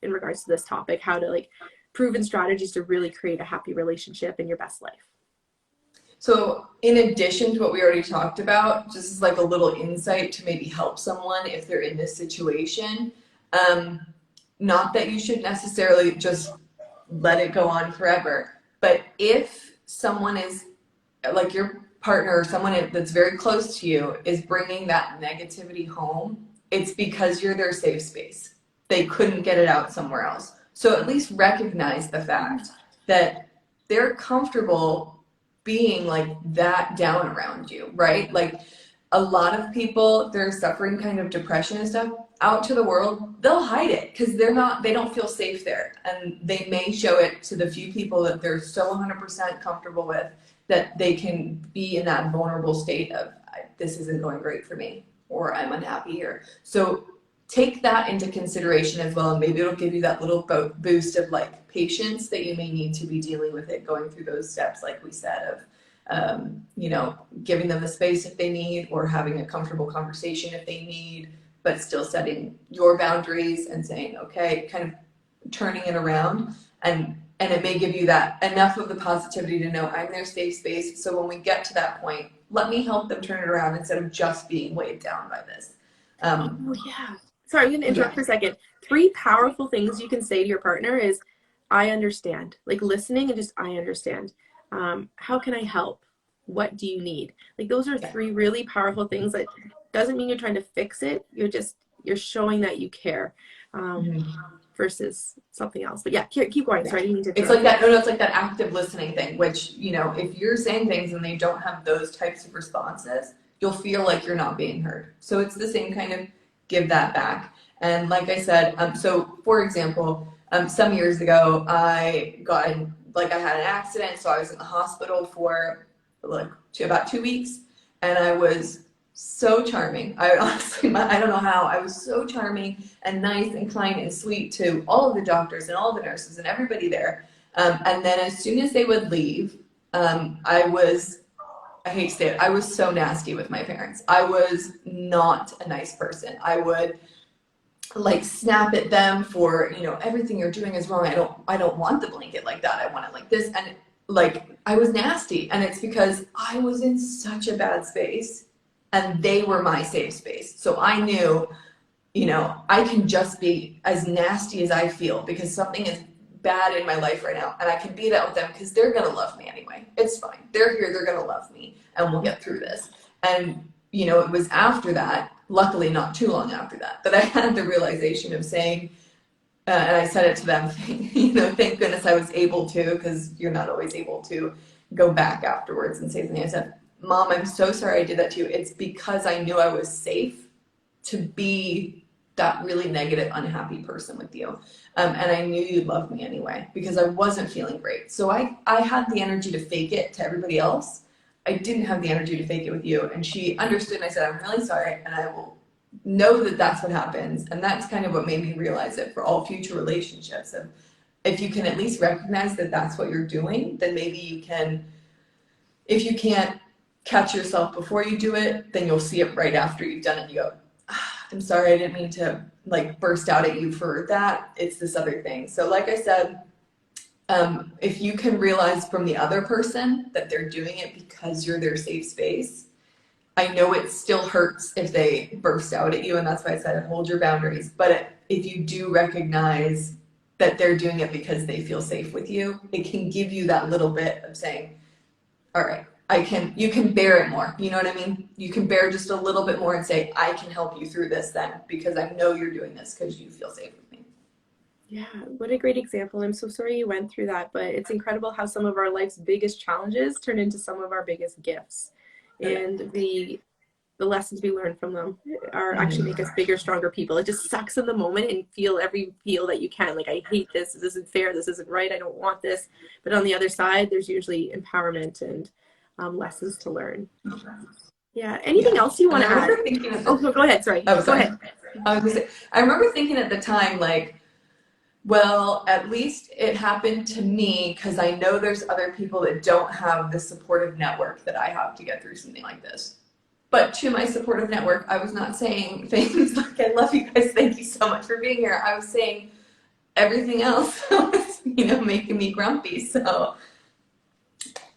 regards to this topic, how to like proven strategies to really create a happy relationship in your best life? So in addition to what we already talked about, just as like a little insight to maybe help someone if they're in this situation, not that you should necessarily just let it go on forever, but if someone is like your partner or someone that's very close to you is bringing that negativity home, it's because you're their safe space. They couldn't get it out somewhere else. So at least recognize the fact that they're comfortable being like that down around you, right? Like a lot of people, they're suffering kind of depression and stuff out to the world, they'll hide it because they don't feel safe there. And they may show it to the few people that they're so 100% comfortable with that they can be in that vulnerable state of, this isn't going great for me, or I'm unhappy here. So take that into consideration as well. And maybe it'll give you that little boost of like patience that you may need to be dealing with it, going through those steps, like we said, of giving them the space if they need, or having a comfortable conversation if they need, but still setting your boundaries and saying, okay, kind of turning it around. And it may give you that enough of the positivity to know I'm their safe space. So when we get to that point, let me help them turn it around instead of just being weighed down by this. Oh yeah. Sorry, I'm going to interrupt for a second. 3 powerful things you can say to your partner is, I understand. Like listening and just, I understand. How can I help? What do you need? Like those are 3 really powerful things that doesn't mean you're trying to fix it. You're showing that you care versus something else. But yeah, keep going. Sorry, I didn't mean to interrupt. It's like that. No, it's like that active listening thing, which, if you're saying things and they don't have those types of responses, you'll feel like you're not being heard. So it's the same kind of give that back. And like I said, so for example, Some years ago, I had an accident, so I was in the hospital for about 2 weeks, and I was so charming. I honestly, I don't know how. I was so charming and nice and kind and sweet to all of the doctors and all the nurses and everybody there. And then as soon as they would leave, I hate to say it, I was so nasty with my parents. I was not a nice person. I would like snap at them for, everything you're doing is wrong. I don't want the blanket like that. I want it like this. And like I was nasty. And it's because I was in such a bad space and they were my safe space. So I knew, I can just be as nasty as I feel because something is bad in my life right now. And I can be that with them because they're gonna love me anyway. It's fine. They're here, they're gonna love me, and we'll get through this. And it was after that, luckily not too long after that, that I had the realization of saying, and I said it to them, thank goodness I was able to, because you're not always able to go back afterwards and say something. I said, Mom, I'm so sorry I did that to you. It's because I knew I was safe to be that really negative, unhappy person with you. And I knew you'd love me anyway, because I wasn't feeling great. So I had the energy to fake it to everybody else. I didn't have the energy to fake it with you. And she understood, and I said, I'm really sorry, and I will know that that's what happens. And that's kind of what made me realize it for all future relationships. And if you can at least recognize that that's what you're doing, then maybe you can, if you can't catch yourself before you do it, then you'll see it right after you've done it. And you go, I'm sorry, I didn't mean to like burst out at you for that. It's this other thing. So like I said, if you can realize from the other person that they're doing it because you're their safe space, I know it still hurts if they burst out at you, and that's why I said hold your boundaries. But if you do recognize that they're doing it because they feel safe with you, it can give you that little bit of saying, all right, you can bear it more. You know what I mean? You can bear just a little bit more and say, I can help you through this then, because I know you're doing this because you feel safe with me. Yeah, what a great example. I'm so sorry you went through that, but it's incredible how some of our life's biggest challenges turn into some of our biggest gifts. And the lessons we learn from them are actually make us bigger, stronger people. It just sucks in the moment and feel every feel that you can. Like, I hate this. This isn't fair. This isn't right. I don't want this. But on the other side, there's usually empowerment and lessons to learn. Yeah. Anything else you want to add? Oh, no, go ahead. Sorry. Oh, sorry. Go ahead. I was gonna say, I remember thinking at the time, like, well, at least it happened to me because I know there's other people that don't have the supportive network that I have to get through something like this. But to my supportive network, I was not saying things like, I love you guys, thank you so much for being here. I was saying everything else was, making me grumpy. So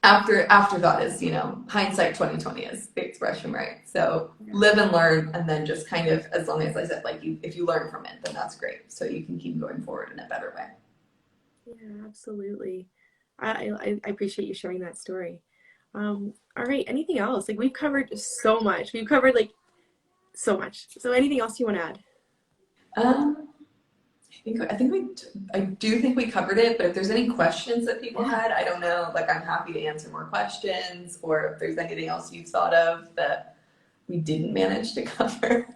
afterthought is, hindsight 2020 is the expression, right? So live and learn, and then just kind of, as long as I said, like, if you learn from it, then that's great. So you can keep going forward in a better way. Yeah, absolutely. I appreciate you sharing that story. All right, anything else? Like, we've covered so much. We've covered like so much. So anything else you want to add? Um, I do think we covered it, but if there's any questions that people had, I don't know, like, I'm happy to answer more questions, or if there's anything else you thought of that we didn't manage to cover.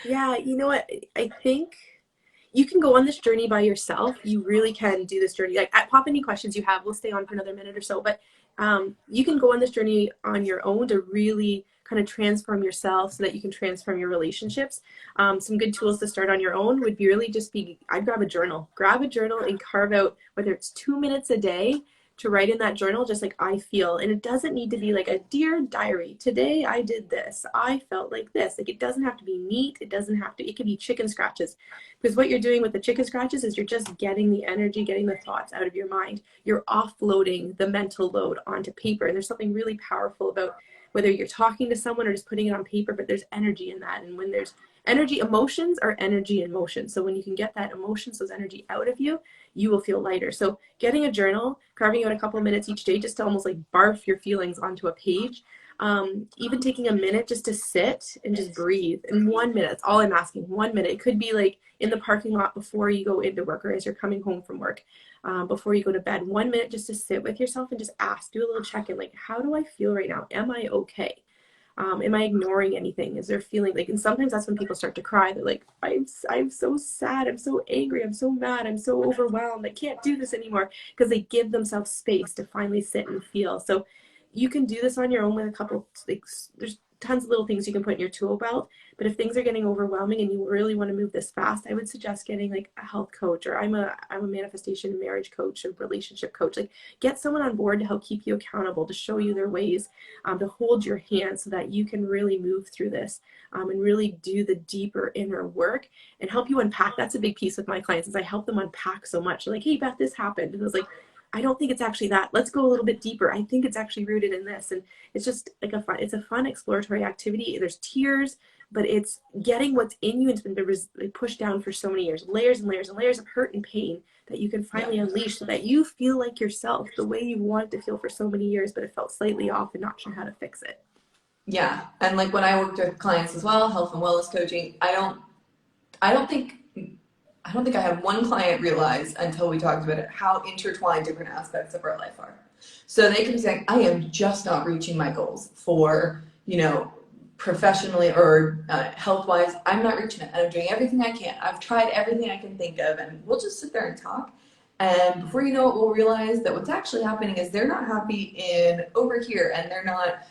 Yeah, you know what? I think you can go on this journey by yourself. You really can do this journey. Like, pop any questions you have. We'll stay on for another minute or so, but you can go on this journey on your own to really kind of transform yourself so that you can transform your relationships. Some good tools to start on your own would be really just I'd grab a journal. Grab a journal and carve out, whether it's 2 minutes a day, to write in that journal just like I feel. And it doesn't need to be like a dear diary. Today I did this. I felt like this. Like, it doesn't have to be neat. It could be chicken scratches. Because what you're doing with the chicken scratches is you're just getting the energy, getting the thoughts out of your mind. You're offloading the mental load onto paper. And there's something really powerful about whether you're talking to someone or just putting it on paper, but there's energy in that. And when there's energy, emotions are energy in motion. So when you can get that emotions, those energy out of you, you will feel lighter. So getting a journal, carving out a couple of minutes each day just to almost like barf your feelings onto a page. Even taking a minute just to sit and just breathe. In 1 minute, that's all I'm asking, 1 minute. It could be like in the parking lot before you go into work or as you're coming home from work, before you go to bed. 1 minute just to sit with yourself and just do a little check-in. Like, how do I feel right now? Am I okay? Am I ignoring anything? Is there feeling like, and sometimes that's when people start to cry. They're like, I'm so sad. I'm so angry. I'm so mad. I'm so overwhelmed. I can't do this anymore, because they give themselves space to finally sit and feel. So you can do this on your own with a couple, like, there's tons of little things you can put in your tool belt. But if things are getting overwhelming and you really want to move this fast, I would suggest getting like a health coach, or I'm a manifestation and marriage coach, a relationship coach. Like, get someone on board to help keep you accountable, to show you their ways, to hold your hand so that you can really move through this, and really do the deeper inner work and help you unpack. That's a big piece with my clients, is I help them unpack so much. They're like, hey Beth, this happened. And I was like, I don't think it's actually that. Let's go a little bit deeper. I think it's actually rooted in this. And it's just like it's a fun exploratory activity. There's tears, but it's getting what's in you and it's been pushed down for so many years, layers and layers and layers of hurt and pain, that you can finally unleash, so that you feel like yourself the way you wanted to feel for so many years, but it felt slightly off and not sure how to fix it. Yeah. And like when I worked with clients as well, health and wellness coaching, I don't think I had one client realize until we talked about it how intertwined different aspects of our life are. So they can be saying, I am just not reaching my goals for, professionally or health-wise. I'm not reaching it, and I'm doing everything I can. I've tried everything I can think of, and we'll just sit there and talk. And before you know it, we'll realize that what's actually happening is they're not happy in over here, and they're not,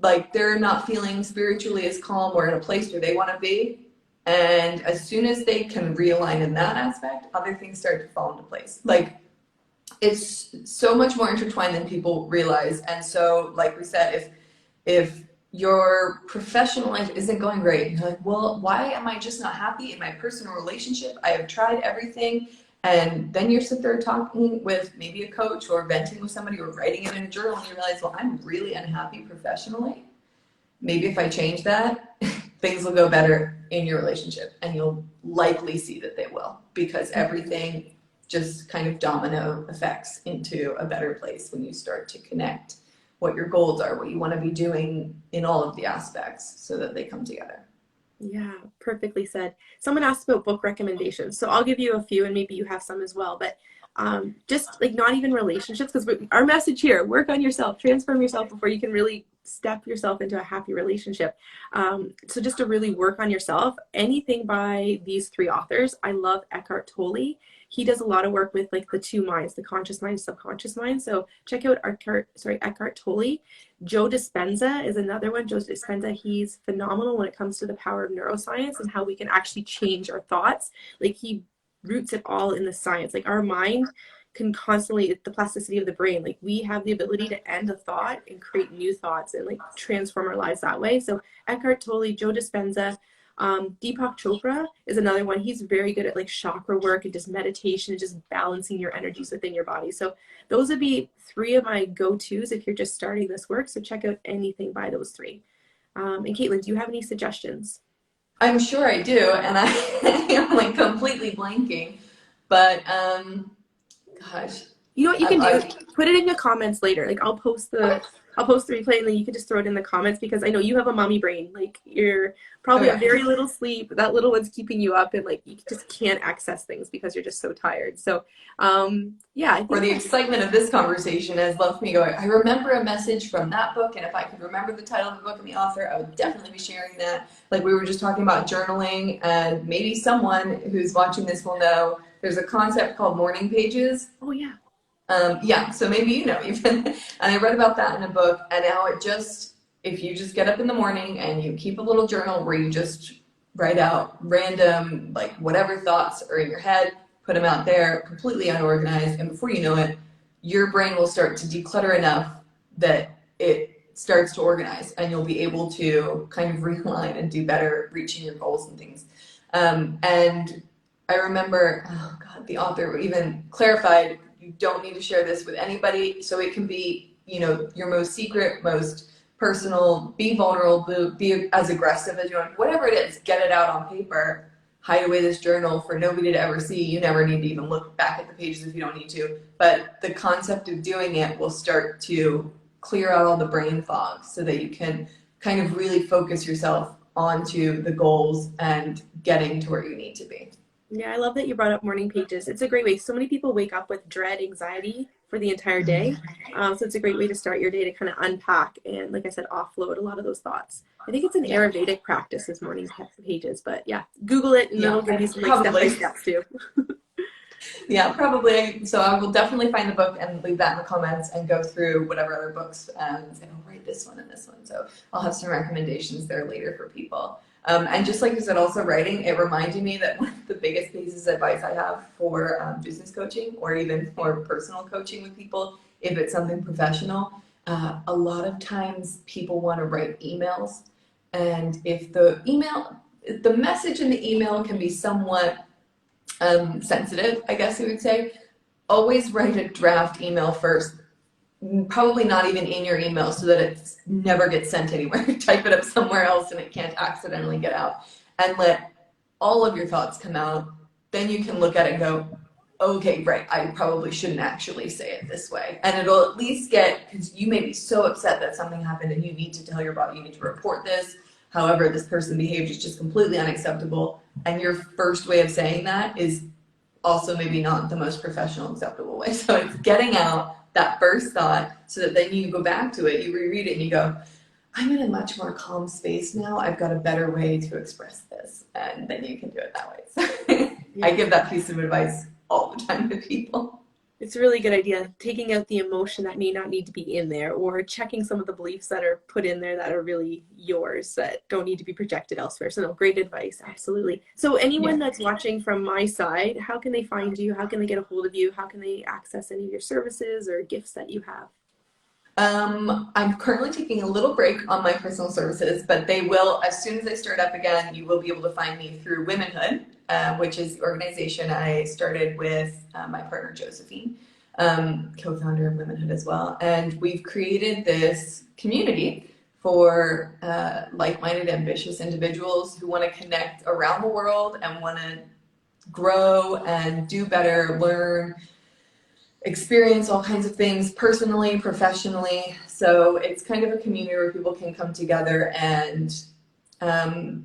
like they're not feeling spiritually as calm or in a place where they want to be. And as soon as they can realign in that aspect, other things start to fall into place. Like, it's so much more intertwined than people realize. And so, like we said, if your professional life isn't going great, you're like, well, why am I just not happy in my personal relationship? I have tried everything. And then you're sitting there talking with maybe a coach or venting with somebody or writing it in a journal, and you realize, well, I'm really unhappy professionally. Maybe if I change that, things will go better in your relationship, and you'll likely see that they will, because everything just kind of domino effects into a better place when you start to connect what your goals are, what you want to be doing in all of the aspects, so that they come together. Yeah, perfectly said. Someone asked about book recommendations. So I'll give you a few, and maybe you have some as well. But just like, not even relationships, because our message here, work on yourself, transform yourself before you can really step yourself into a happy relationship. So just to really work on yourself, anything by these three authors. I love Eckhart Tolle. He does a lot of work with like the two minds, the conscious mind, subconscious mind. So check out Eckhart Tolle. Joe Dispenza is another one. Joe Dispenza, he's phenomenal when it comes to the power of neuroscience and how we can actually change our thoughts. Like, he roots it all in the science. Like, our mind can constantly, the plasticity of the brain, like, we have the ability to end a thought and create new thoughts and like transform our lives that way. So Eckhart Tolle, Joe Dispenza. Deepak Chopra is another one. He's very good at like chakra work and just meditation and just balancing your energies within your body. So those would be three of my go-tos if you're just starting this work. So check out anything by those three. And Caitlin, do you have any suggestions? I'm sure I do, and I am like completely blanking, but gosh, You know what you can do? I Put it in the comments later. Like, I'll post the replay, and then you can just throw it in the comments, because I know you have a mommy brain. Like, you're probably at very little sleep. That little one's keeping you up, and like, you just can't access things because you're just so tired. So, yeah, I think or the excitement of this conversation has left me going, I remember a message from that book, and if I could remember the title of the book and the author, I would definitely be sharing that. Like, we were just talking about journaling, and maybe someone who's watching this will know there's a concept called morning pages. Oh yeah. Yeah, so maybe even, and I read about that in a book, and now if you just get up in the morning and you keep a little journal where you just write out random, like, whatever thoughts are in your head, put them out there, completely unorganized, and before you know it, your brain will start to declutter enough that it starts to organize, and you'll be able to kind of realign and do better reaching your goals and things. And I remember, oh God, the author even clarified, you don't need to share this with anybody, so it can be, your most secret, most personal, be vulnerable, be as aggressive as you want, whatever it is, get it out on paper, hide away this journal for nobody to ever see. You never need to even look back at the pages if you don't need to, but the concept of doing it will start to clear out all the brain fog so that you can kind of really focus yourself onto the goals and getting to where you need to be. Yeah, I love that you brought up morning pages. It's a great way. So many people wake up with dread, anxiety, for the entire day. So it's a great way to start your day to kind of unpack and, like I said, offload a lot of those thoughts. I think it's an Yeah. Ayurvedic practice, this morning pages, but yeah, Google it and Yeah, it'll give you some like step by probably. steps too. Yeah, probably. So I will definitely find the book and leave that in the comments and go through whatever other books and say, oh, write this one and this one. So I'll have some recommendations there later for people. And just like you said, also writing, it reminded me that one of the biggest pieces of advice I have for business coaching or even for personal coaching with people, if it's something professional, a lot of times people want to write emails. And if the message in the email can be somewhat sensitive, I guess you would say, always write a draft email first. Probably not even in your email so that it never gets sent anywhere. Type it up somewhere else and it can't accidentally get out. And let all of your thoughts come out. Then you can look at it and go, okay, right, I probably shouldn't actually say it this way. And it'll at least get, because you may be so upset that something happened and you need to tell your body, you need to report this. However, this person behaved is just completely unacceptable. And your first way of saying that is also maybe not the most professional, acceptable way. So it's getting out that first thought so that then you go back to it, you reread it, and you go, I'm in a much more calm space now. I've got a better way to express this. And then you can do it that way. So I give that piece of advice all the time to people. It's a really good idea, taking out the emotion that may not need to be in there, or checking some of the beliefs that are put in there that are really yours, that don't need to be projected elsewhere. So no, great advice, absolutely. So anyone that's watching from my side, how can they find you? How can they get a hold of you? How can they access any of your services or gifts that you have? I'm currently taking a little break on my personal services, but they will, as soon as they start up again, you will be able to find me through Womenhood, which is the organization I started with my partner Josephine, co-founder of Womenhood as well. And we've created this community for like-minded, ambitious individuals who want to connect around the world and want to grow and do better, learn, experience all kinds of things personally, professionally. So it's kind of a community where people can come together and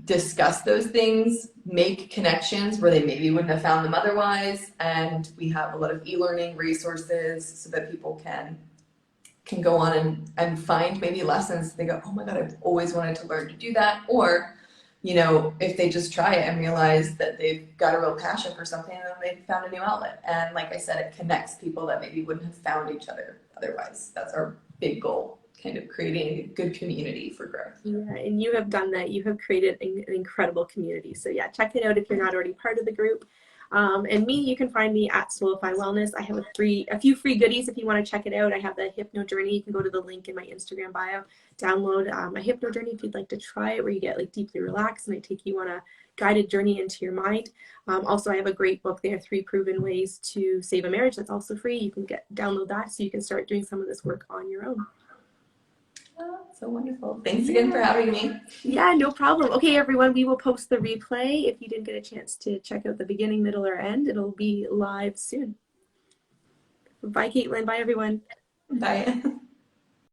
discuss those things, make connections where they maybe wouldn't have found them otherwise. And we have a lot of e-learning resources so that people can go on and find maybe lessons. They go, oh my God, I've always wanted to learn to do that. Or if they just try it and realize that they've got a real passion for something, then they've found a new outlet. And like I said, it connects people that maybe wouldn't have found each other otherwise. That's our big goal, kind of creating a good community for growth. Yeah, and you have done that. You have created an incredible community. So yeah, check it out if you're not already part of the group. And me, you can find me at Solify Wellness. I have a few free goodies if you want to check it out. I have the Hypno Journey. You can go to the link in my Instagram bio, download my Hypno Journey if you'd like to try it, where you get like deeply relaxed and I take you on a guided journey into your mind. Also, I have a great book there, 3 Proven Ways to Save a Marriage. That's also free. You can download that so you can start doing some of this work on your own. Oh, so wonderful. Thanks again for having me. Yeah, no problem. Okay, everyone, we will post the replay. If you didn't get a chance to check out the beginning, middle, or end, it'll be live soon. Bye, Caitlin. Bye, everyone. Bye.